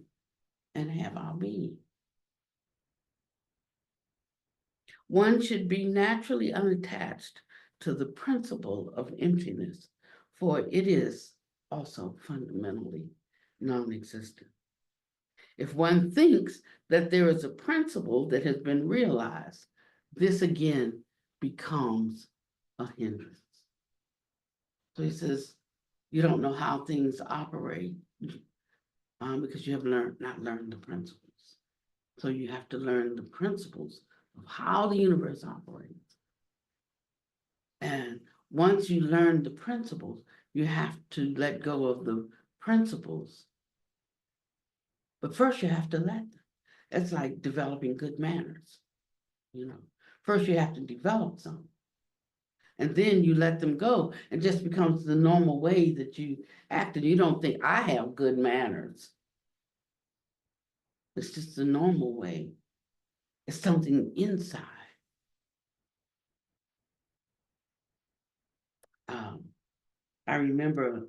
and have our being. One should be naturally unattached to the principle of emptiness, for it is also fundamentally non-existent. If one thinks that there is a principle that has been realized, this again becomes a hindrance. So he says, you don't know how things operate because you have not learned the principles. So you have to learn the principles of how the universe operates. And once you learn the principles, you have to let go of the principles But first you have to let them. It's like developing good manners, you know. First you have to develop some. And then you let them go. It just becomes the normal way that you act. And you don't think, I have good manners. It's just the normal way. It's something inside. I remember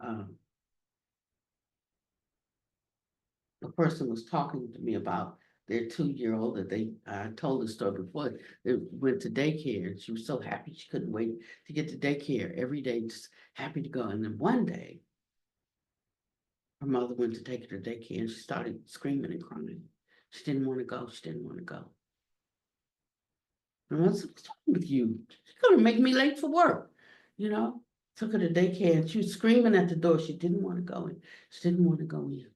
a person was talking to me about their 2-year-old that I told the story before. They went to daycare and she was so happy she couldn't wait to get to daycare every day, just happy to go. And then one day, her mother went to take her to daycare and she started screaming and crying. She didn't want to go. She didn't want to go. And what's wrong with you? She's gonna make me late for work, you know? Took her to daycare and she was screaming at the door. She didn't want to go in. She didn't want to go in.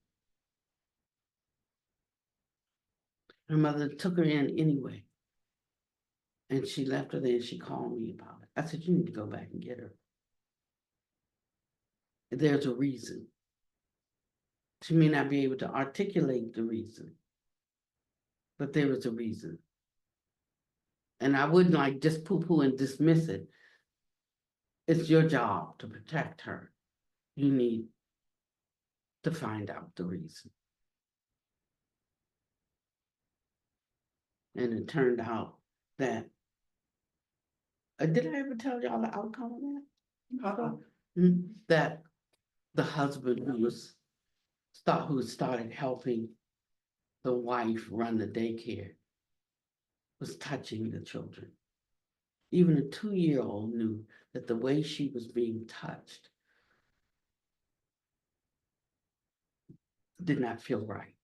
Her mother took her in anyway. And she left her there and she called me about it. I said, you need to go back and get her. There's a reason. She may not be able to articulate the reason, but there is a reason. And I wouldn't like just poo-poo and dismiss it. It's your job to protect her. You need to find out the reason. And it turned out that, did I ever tell y'all the outcome of that? That the husband who started helping the wife run the daycare was touching the children. Even a 2-year-old knew that the way she was being touched did not feel right.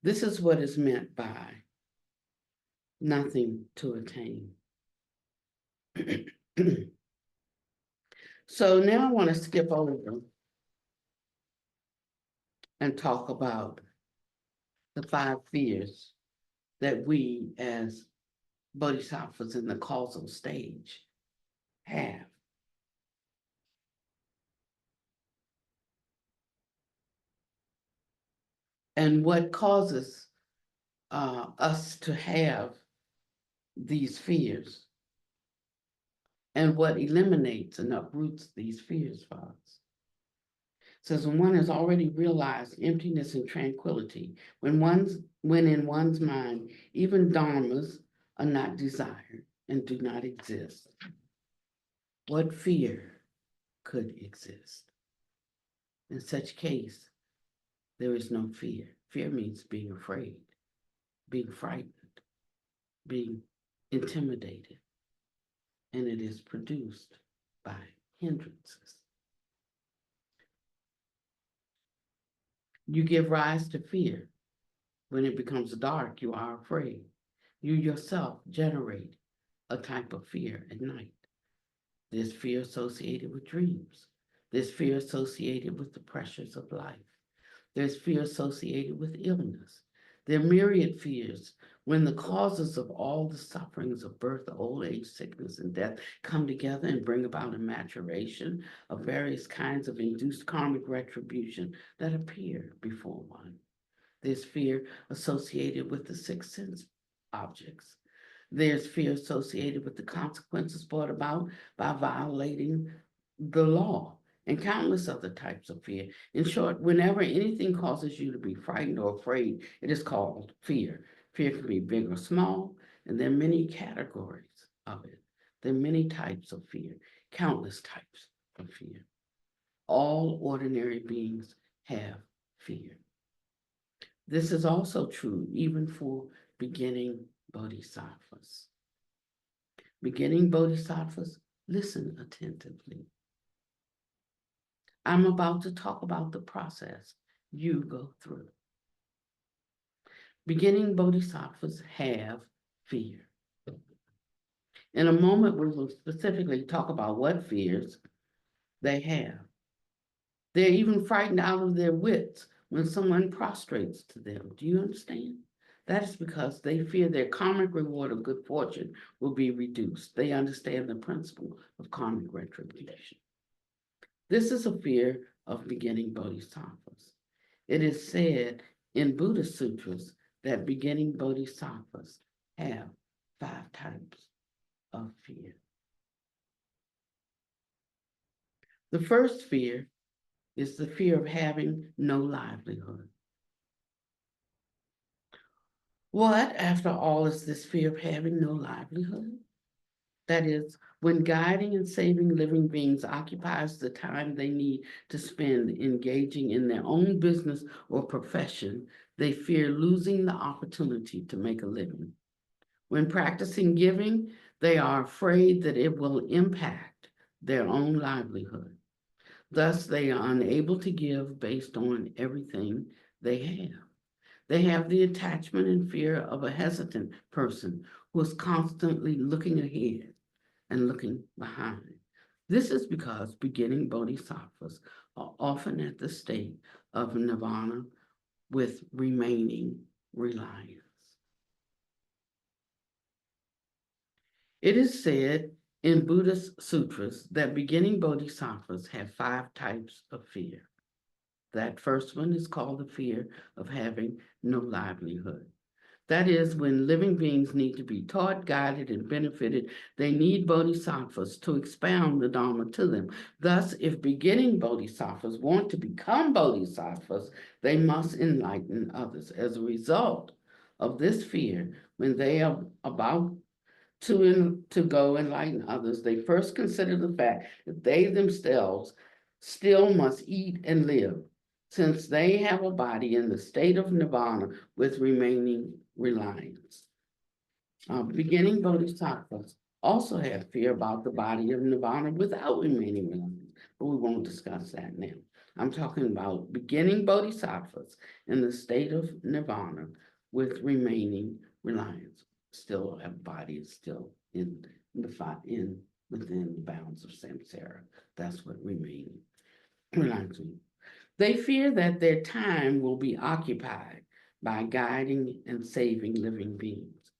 This is what is meant by nothing to attain. So now I want to skip over and talk about the 5 fears that we as bodhisattvas in the causal stage have. And what causes us to have these fears, and what eliminates and uproots these fears for us. It says, when one has already realized emptiness and tranquility, when in one's mind, even dharmas are not desired and do not exist, what fear could exist? In such case, there is no fear. Fear means being afraid, being frightened, being intimidated, and it is produced by hindrances. You give rise to fear. When it becomes dark, you are afraid. You yourself generate a type of fear at night. There's fear associated with dreams. There's fear associated with the pressures of life. There's fear associated with illness. There are myriad fears when the causes of all the sufferings of birth, old age, sickness, and death come together and bring about a maturation of various kinds of induced karmic retribution that appear before one. There's fear associated with the 6 sense objects. There's fear associated with the consequences brought about by violating the law, and countless other types of fear. In short, whenever anything causes you to be frightened or afraid, it is called fear. Fear can be big or small, and there are many categories of it. There are many types of fear, countless types of fear. All ordinary beings have fear. This is also true even for beginning bodhisattvas. Beginning bodhisattvas, listen attentively. I'm about to talk about the process you go through. Beginning bodhisattvas have fear. In a moment, we will specifically talk about what fears they have. They're even frightened out of their wits when someone prostrates to them. Do you understand? That is because they fear their karmic reward of good fortune will be reduced. They understand the principle of karmic retribution. This is a fear of beginning bodhisattvas. It is said in Buddhist sutras that beginning bodhisattvas have 5 types of fear. The first fear is the fear of having no livelihood. What, after all, is this fear of having no livelihood? That is, when guiding and saving living beings occupies the time they need to spend engaging in their own business or profession, they fear losing the opportunity to make a living. When practicing giving, they are afraid that it will impact their own livelihood. Thus, they are unable to give based on everything they have. They have the attachment and fear of a hesitant person who is constantly looking ahead and looking behind. This is because beginning bodhisattvas are often at the state of nirvana with remaining reliance. It is said in Buddhist sutras that beginning bodhisattvas have 5 types of fear. That first one is called the fear of having no livelihood. That is, when living beings need to be taught, guided, and benefited, they need bodhisattvas to expound the Dharma to them. Thus, if beginning bodhisattvas want to become bodhisattvas, they must enlighten others. As a result of this fear, when they are about to go enlighten others, they first consider the fact that they themselves still must eat and live, since they have a body in the state of nirvana with remaining reliance. Beginning bodhisattvas also have fear about the body of nirvana without remaining reliance, but we won't discuss that now. I'm talking about beginning bodhisattvas in the state of nirvana with remaining reliance. Still, a body is still within the bounds of samsara. That's what remaining reliance means. They fear that their time will be occupied by guiding and saving living beings.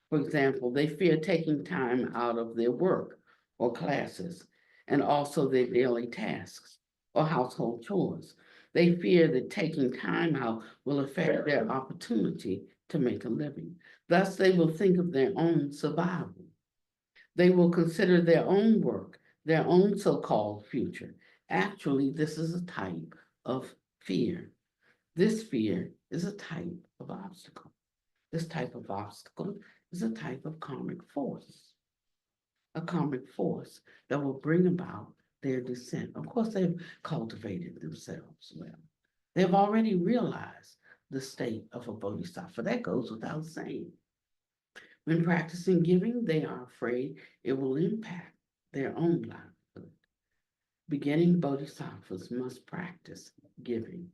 For example, they fear taking time out of their work or classes, and also their daily tasks or household chores. They fear that taking time out will affect their opportunity to make a living. Thus, they will think of their own survival. They will consider their own work, their own so-called future. Actually, this is a type of fear. This fear is a type of obstacle. This type of obstacle is a type of karmic force, a karmic force that will bring about their descent. Of course, they've cultivated themselves well. They've already realized the state of a bodhisattva. That goes without saying. When practicing giving, they are afraid it will impact their own livelihood. Beginning bodhisattvas must practice giving.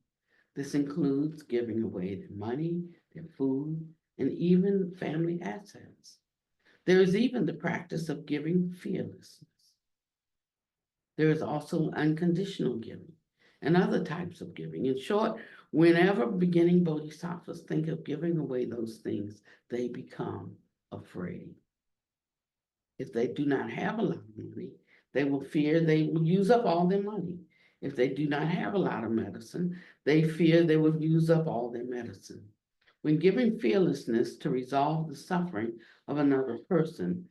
This includes giving away their money, their food, and even family assets. There is even the practice of giving fearlessness. There is also unconditional giving and other types of giving. In short, whenever beginning bodhisattvas think of giving away those things, they become afraid. If they do not have a lot of money, they will fear they will use up all their money. If they do not have a lot of medicine, they fear they will use up all their medicine. When giving fearlessness to resolve the suffering of another person,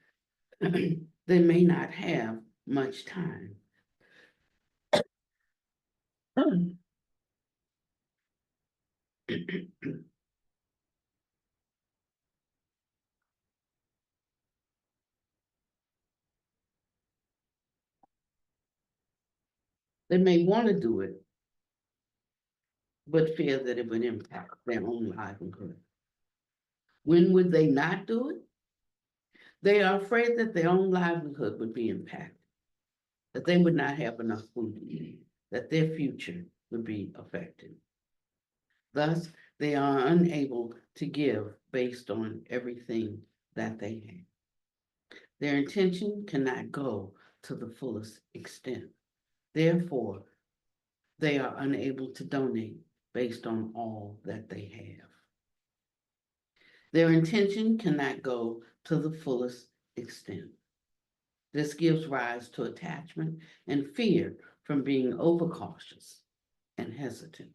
they may not have much time. They may want to do it, but fear that it would impact their own livelihood. When would they not do it? They are afraid that their own livelihood would be impacted, that they would not have enough food to eat, that their future would be affected. Thus, they are unable to give based on everything that they have. Their intention cannot go to the fullest extent. Therefore, they are unable to donate based on all that they have. Their intention cannot go to the fullest extent. This gives rise to attachment and fear from being overcautious and hesitant.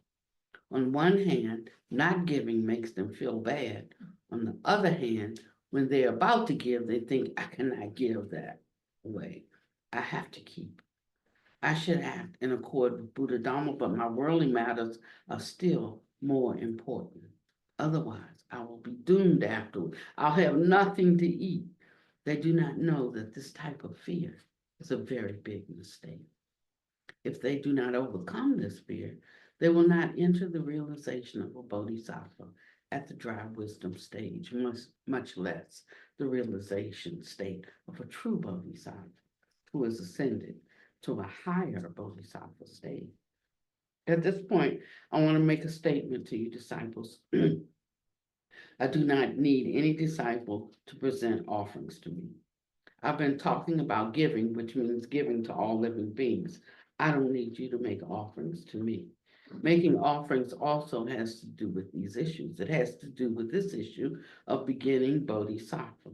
On one hand, not giving makes them feel bad. On the other hand, when they're about to give, they think, I cannot give that away. I have to keep. I should act in accord with Buddha Dharma, but my worldly matters are still more important. Otherwise, I will be doomed afterward. I'll have nothing to eat. They do not know that this type of fear is a very big mistake. If they do not overcome this fear, they will not enter the realization of a bodhisattva at the dry wisdom stage, much less the realization state of a true bodhisattva who has ascended to a higher bodhisattva state. At this point, I want to make a statement to you, disciples. I do not need any disciple to present offerings to me. I've been talking about giving, which means giving to all living beings. I don't need you to make offerings to me. Making offerings also has to do with these issues. It has to do with this issue of beginning bodhisattva.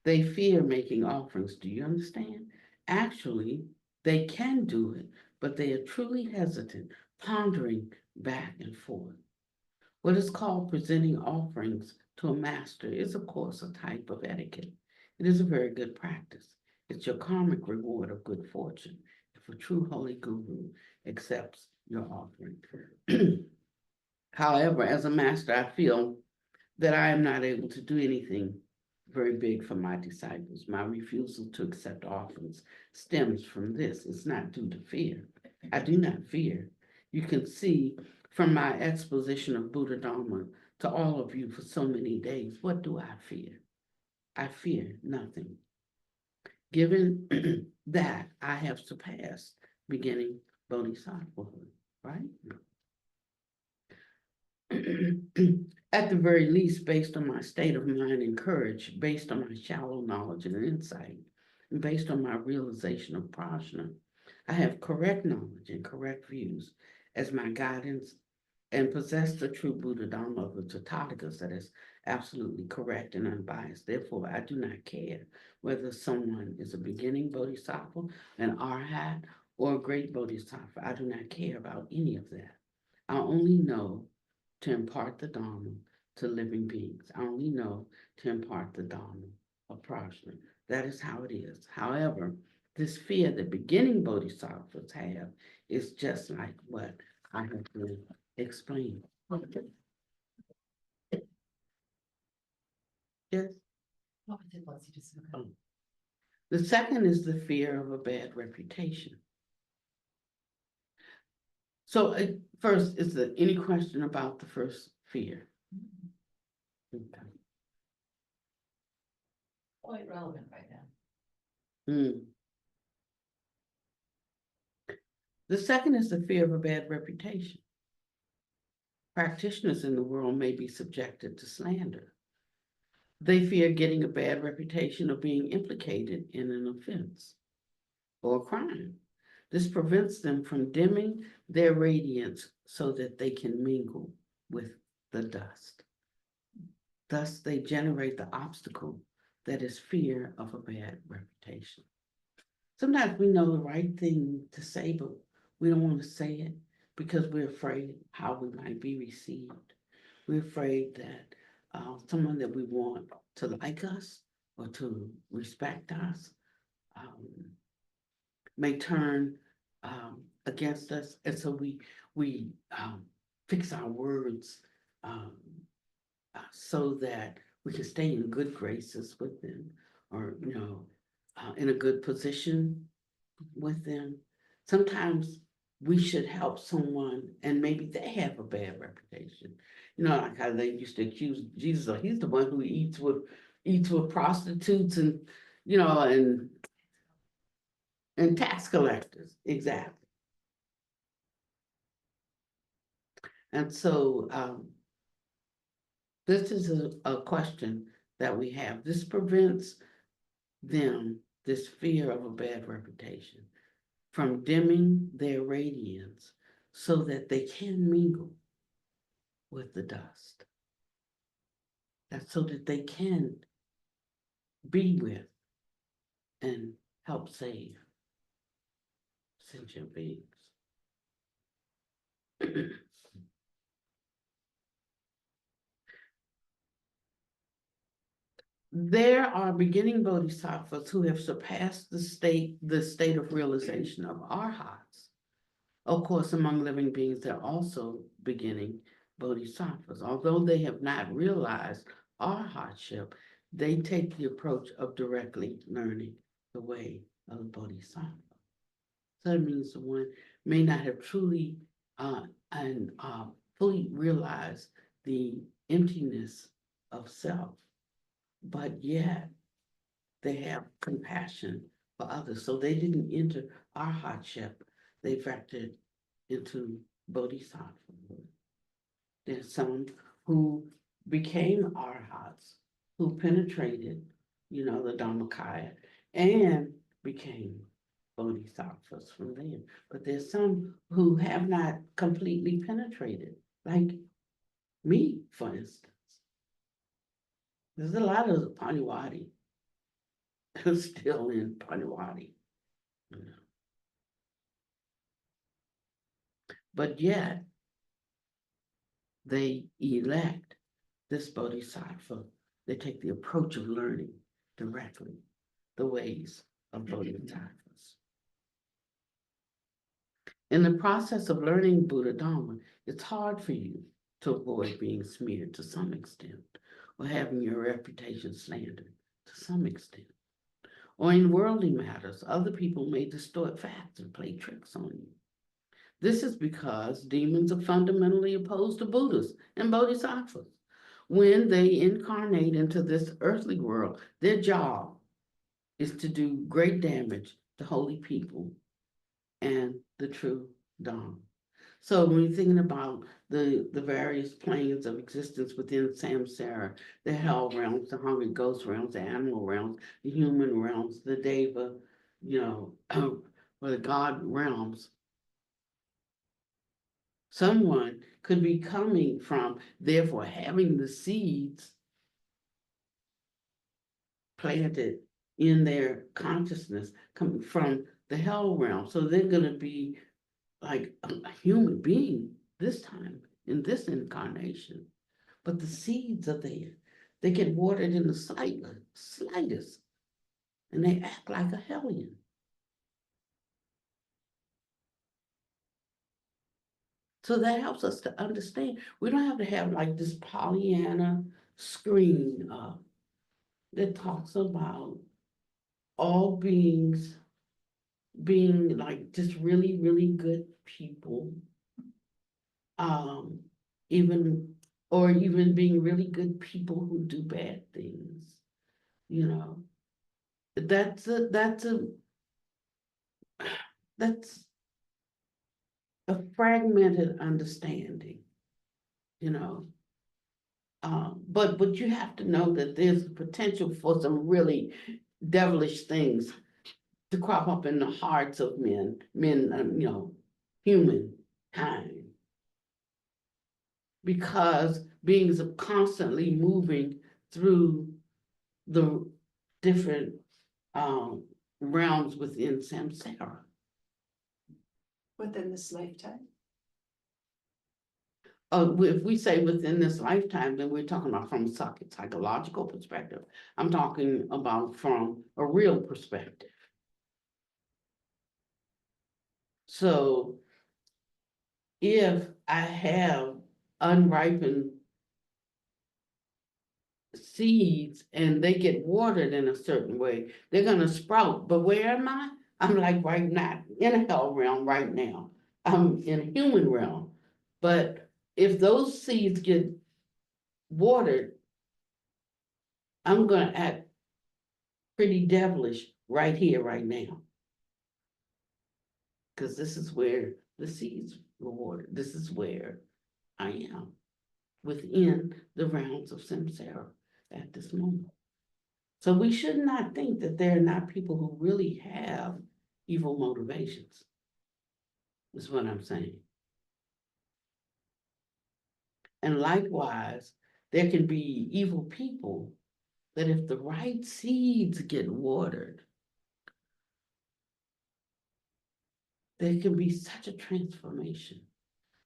They fear making offerings. Do you understand? Actually, they can do it, but they are truly hesitant, pondering back and forth. What is called presenting offerings to a master is, of course, a type of etiquette. It is a very good practice. It's your karmic reward of good fortune if a true holy guru accepts your offering. However, as a master, I feel that I am not able to do anything very big for my disciples. My refusal to accept offerings stems from this. It's not due to fear. I do not fear. You can see from my exposition of Buddha Dharma to all of you for so many days, what do I fear? I fear nothing. Given that I have surpassed beginning bodhisattvahood, right? At the very least, based on my state of mind and courage, based on my shallow knowledge and insight, and based on my realization of prajna, I have correct knowledge and correct views as my guidance and possess the true Buddha Dharma of the Tathagatas that is absolutely correct and unbiased. Therefore, I do not care whether someone is a beginning bodhisattva, an arhat, or a great bodhisattva. I do not care about any of that. I only know to impart the Dharma to living beings. I only know to impart the Dharma of prajna. That is how it is. However, this fear that beginning bodhisattvas have is just like what I have been explaining. Yes. The second is the fear of a bad reputation. So first, is there any question about the first fear? Okay. Quite relevant right now. The second is the fear of a bad reputation. Practitioners in the world may be subjected to slander. They fear getting a bad reputation or being implicated in an offense or a crime. This prevents them from dimming their radiance so that they can mingle with the dust. Thus, they generate the obstacle that is fear of a bad reputation. Sometimes we know the right thing to say, but we don't want to say it because we're afraid how we might be received. We're afraid that someone that we want to like us or to respect us may turn against us, and so we fix our words so that we can stay in good graces with them, or in a good position with them. Sometimes we should help someone, and maybe they have a bad reputation. Like how they used to accuse Jesus, or he's the one who eats with prostitutes and and tax collectors, exactly. And so this is a question that we have. This prevents them, this fear of a bad reputation, from dimming their radiance so that they can mingle with the dust. That's so that they can be with and help save. sentient beings. There are beginning bodhisattvas who have surpassed the state of realization of arhats. Of course, among living beings, there are also beginning bodhisattvas. Although they have not realized arhatship, they take the approach of directly learning the way of the bodhisattva. So that means the one may not have truly and fully realized the emptiness of self, but yet they have compassion for others. So they didn't enter arhatship, they vectored into bodhisattva. There's some who became arhats, who penetrated, the Dharmakaya, and became bodhisattvas from there. But there's some who have not completely penetrated, like me, for instance. There's a lot of Pannavati who's still in Pannavati. But yet, they elect this bodhisattva. They take the approach of learning directly the ways of bodhisattvas. In the process of learning Buddha Dharma, it's hard for you to avoid being smeared to some extent, or having your reputation slandered to some extent. Or in worldly matters, other people may distort facts and play tricks on you. This is because demons are fundamentally opposed to Buddhas and bodhisattvas. When they incarnate into this earthly world, their job is to do great damage to holy people and the true Dharma. So when you're thinking about the various planes of existence within samsara, the hell realms, the hungry ghost realms, the animal realms, the human realms, the deva, or the God realms, someone could be coming from, therefore having the seeds planted in their consciousness coming from the hell realm. So they're going to be like a human being this time in this incarnation. But the seeds are there. They get watered in the slightest, and they act like a hellion. So that helps us to understand. We don't have to have like this Pollyanna screen that talks about all beings being like just really, really good people, even being really good people who do bad things. That's a fragmented understanding, but you have to know that there's potential for some really devilish things to crop up in the hearts of humankind, because beings are constantly moving through the different realms within samsara. Within this lifetime. If we say within this lifetime, then we're talking about from a psychological perspective. I'm talking about from a real perspective. So if I have unripened seeds and they get watered in a certain way, they're going to sprout. But where am I? I'm like right now in a hell realm right now. I'm in a human realm. But if those seeds get watered, I'm going to act pretty devilish right here, right now. Because this is where the seeds were watered. This is where I am within the realms of samsara at this moment. So we should not think that there are not people who really have evil motivations, is what I'm saying. And likewise, there can be evil people that if the right seeds get watered, there can be such a transformation.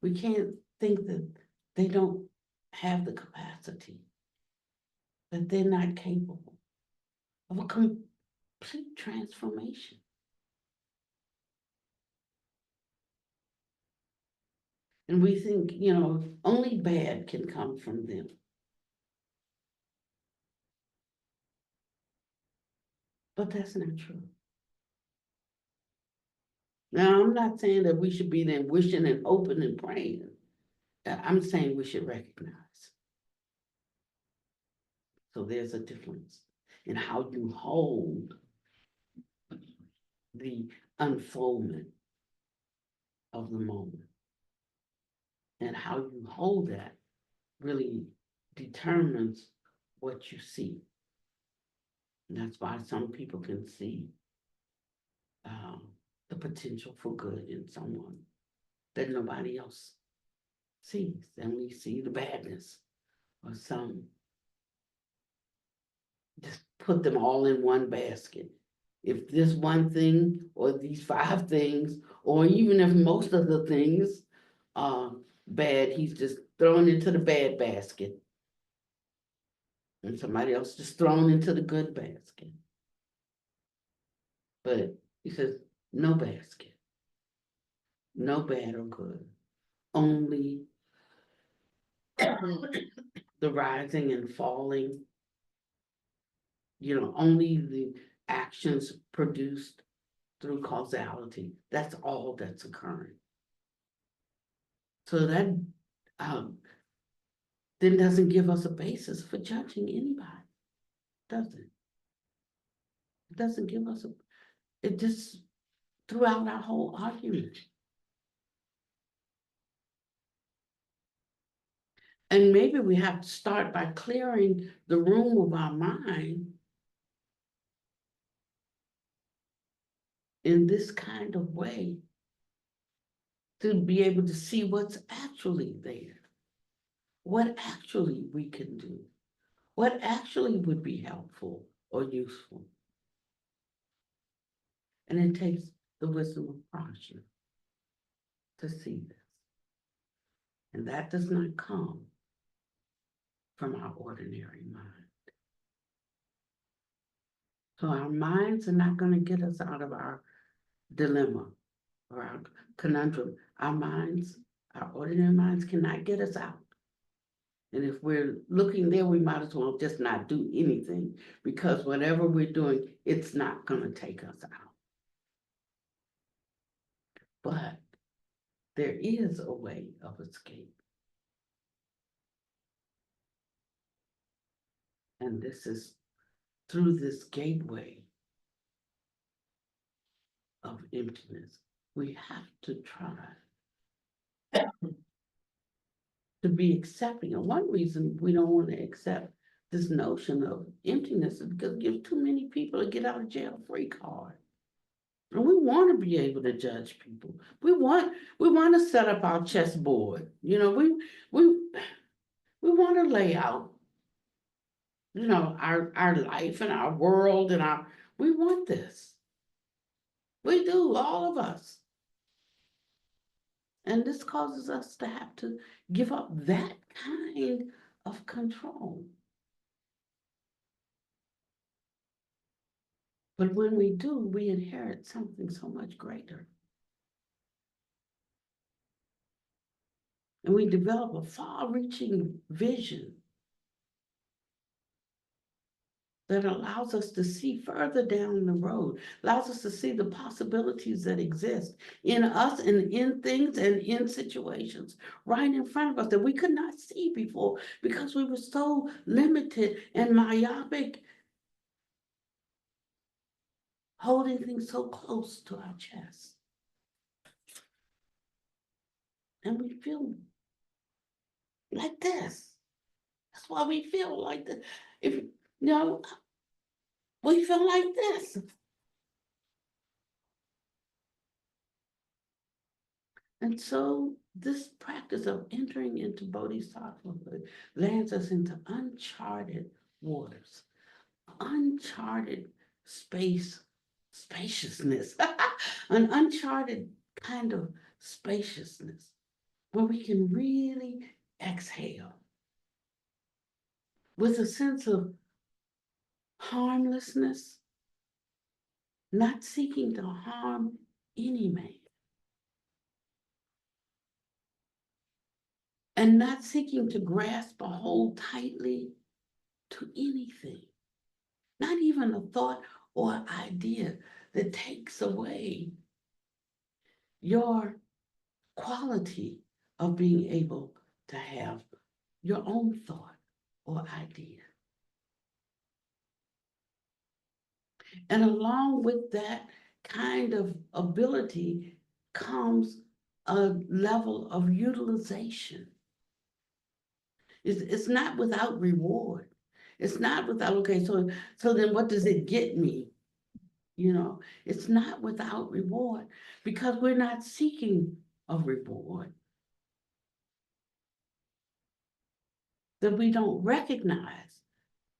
We can't think that they don't have the capacity, that they're not capable of a complete transformation. And we think, only bad can come from them. But that's not true. Now, I'm not saying that we should be there wishing and hoping and praying. I'm saying we should recognize. So there's a difference in how you hold the unfoldment of the moment. And how you hold that really determines what you see. And that's why some people can see the potential for good in someone that nobody else sees. And we see the badness, or some just put them all in one basket. If this one thing, or these 5 things, or even if most of the things are bad, he's just thrown into the bad basket. And somebody else just thrown into the good basket. But he says, no basket. No bad or good. Only the rising and falling. Only the actions produced through causality. That's all that's occurring. So that then doesn't give us a basis for judging anybody, does it? It doesn't give us it just throughout our whole argument. And maybe we have to start by clearing the room of our mind in this kind of way to be able to see what's actually there, what actually we can do, what actually would be helpful or useful. And it takes the wisdom of Prajna to see this. And that does not come from our ordinary mind. So our minds are not going to get us out of our dilemma or our conundrum. Our minds, our ordinary minds cannot get us out. And if we're looking there, we might as well just not do anything, because whatever we're doing, it's not going to take us out. But there is a way of escape. And this is through this gateway of emptiness. We have to try to be accepting. And one reason we don't want to accept this notion of emptiness is because it gives too many people a get out of jail free card. And we want to be able to judge people. We want to set up our chessboard. We want to lay out, our life and our world and we want this. We do, all of us. And this causes us to have to give up that kind of control. But when we do, we inherit something so much greater. And we develop a far-reaching vision that allows us to see further down the road, allows us to see the possibilities that exist in us and in things and in situations right in front of us that we could not see before because we were so limited and myopic, holding things so close to our chest. And we feel like this. That's why we feel like this. We feel like this. And so this practice of entering into bodhisattvahood lands us into uncharted waters, uncharted spaciousness, an uncharted kind of spaciousness where we can really exhale with a sense of harmlessness, not seeking to harm any man, and not seeking to grasp or hold tightly to anything, not even a thought or idea that takes away your quality of being able to have your own thought or idea. And along with that kind of ability comes a level of utilization. It's not without reward. It's not without, okay, so then what does it get me? You know, it's not without reward because we're not seeking a reward. That we don't recognize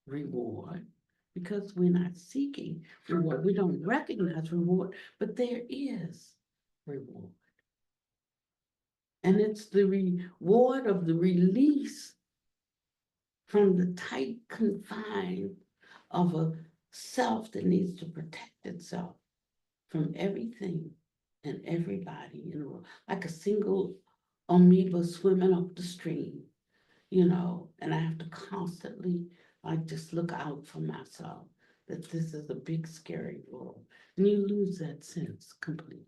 reward because we're not seeking reward. We don't recognize reward, but there is reward. And it's the reward of the release from the tight confine of a self that needs to protect itself from everything and everybody in the world, like a single amoeba swimming up the stream, you know, and I have to constantly like just look out for myself that this is a big scary world, and you lose that sense completely.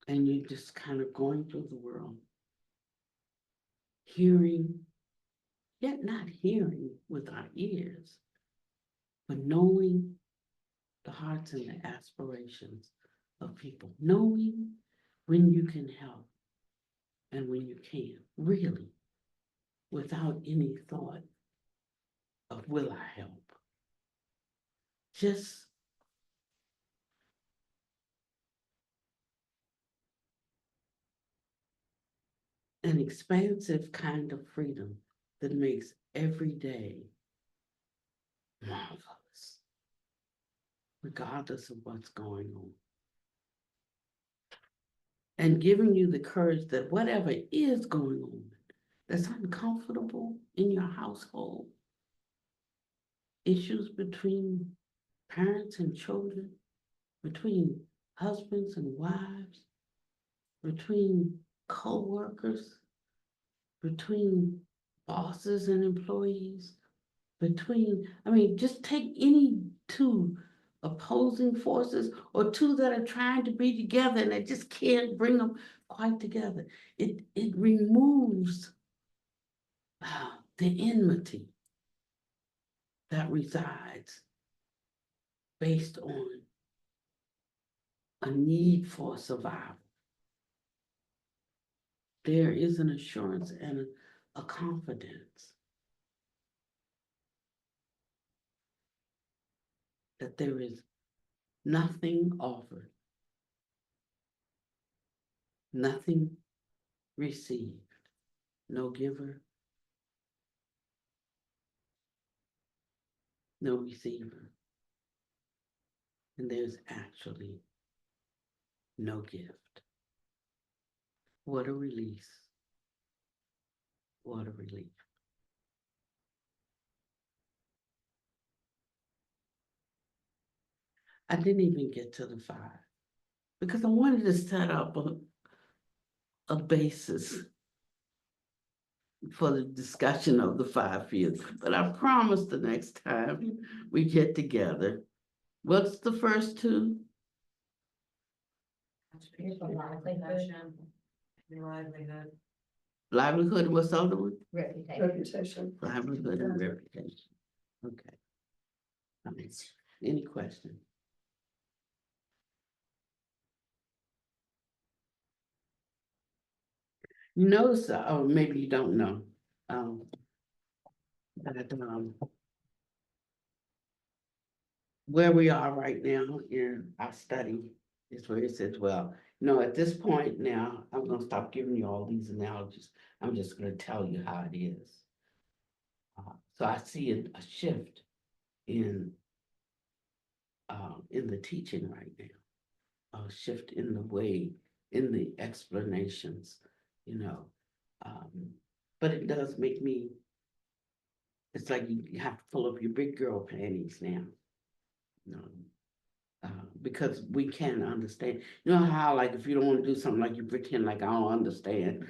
And you're just kind of going through the world, hearing, yet not hearing with our ears, but knowing the hearts and the aspirations of people, knowing when you can help and when you can't, really, without any thought of will I help? Just an expansive kind of freedom that makes every day marvelous, regardless of what's going on. And giving you the courage that whatever is going on that's uncomfortable in your household, issues between parents and children, between husbands and wives, between co-workers, between bosses and employees, just take any two opposing forces or two that are trying to be together and they just can't bring them quite together. It removes the enmity that resides based on a need for survival. There is an assurance and a confidence that there is nothing offered, nothing received, no giver, no receiver, and there's actually no gift. What a release. What a relief. I didn't even get to the 5 because I wanted to set up a basis for the discussion of the 5 fears, but I promise the next time we get together. What's the first 2? Livelihood, and what's the other one? Reputation. Livelihood and reputation. Okay. Any questions? You notice, oh, maybe you don't know, that where we are right now in our study is where it says, well, at this point now, I'm gonna stop giving you all these analogies. I'm just gonna tell you how it is. So I see a shift in the teaching right now. shift in the way, in the explanations, you know. But it does make me, it's like you have to pull up your big girl panties now. You know, because we can understand. You know how, like, if you don't want to do something, like, you pretend like I don't understand.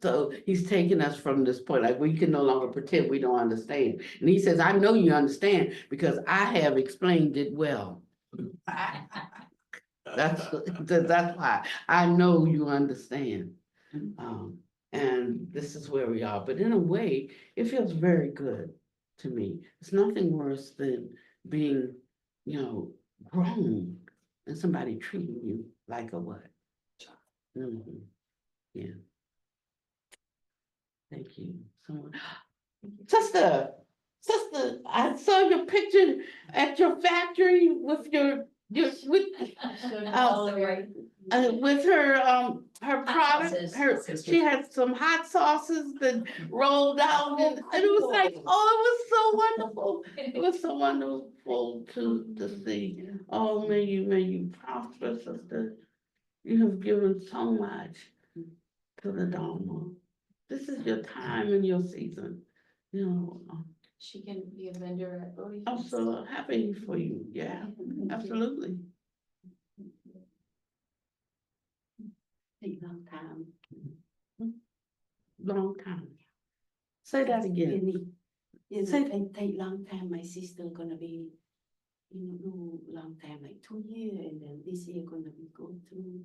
So he's taking us from this point, like, we can no longer pretend we don't understand. And he says, I know you understand because I have explained it well. That's why I know you understand. And this is where we are. But in a way, it feels very good to me. It's nothing worse than being, grown and somebody treating you like a what? Mhm. Yeah. Thank you so much. Sister, I saw your picture at your factory with with her product, she had some hot sauces that rolled out, and it was like, oh, it was so wonderful. It was so wonderful to see. Oh, may you prosper, sister. You have given so much to the Dharma. This is your time and your season, She can be a vendor at Bodhi. I'm so happy for you. Yeah, absolutely. Take long time. Long time. Say that again. Say- Take long time. My sister gonna be, do long time, like 2 years, and then this year gonna be go through.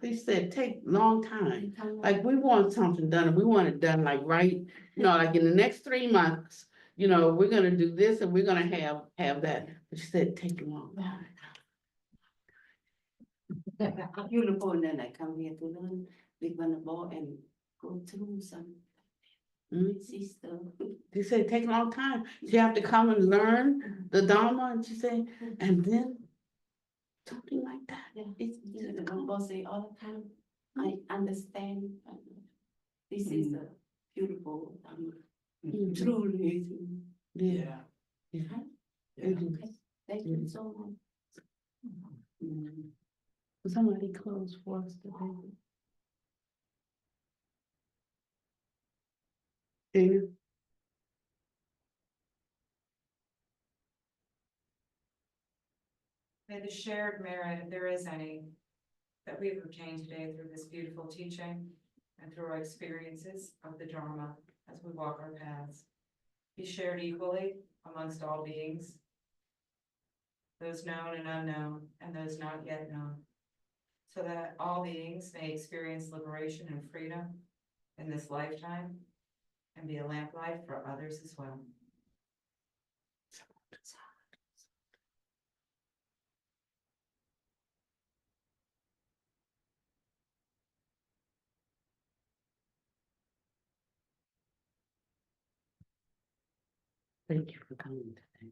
They said take long time. Like, we want something done and we want it done like right, like in the next 3 months, we're gonna do this and we're gonna have that. But she said take a long time. Beautiful, and then I come here to learn with Venerable and go through some sister. They said take a long time. You have to come and learn the Dharma, and she said, and then something like that. Yeah, it's the Venerable say all the time, I understand. This is a beautiful, truly. Yeah. Yeah. Okay, thank you so much. Somebody close for us today. Dana? May the shared merit, if there is any, that we've obtained today through this beautiful teaching and through our experiences of the Dharma as we walk our paths, be shared equally amongst all beings, those known and unknown, and those not yet known, so that all beings may experience liberation and freedom in this lifetime and be a lamplight for others as well. Thank you for coming today.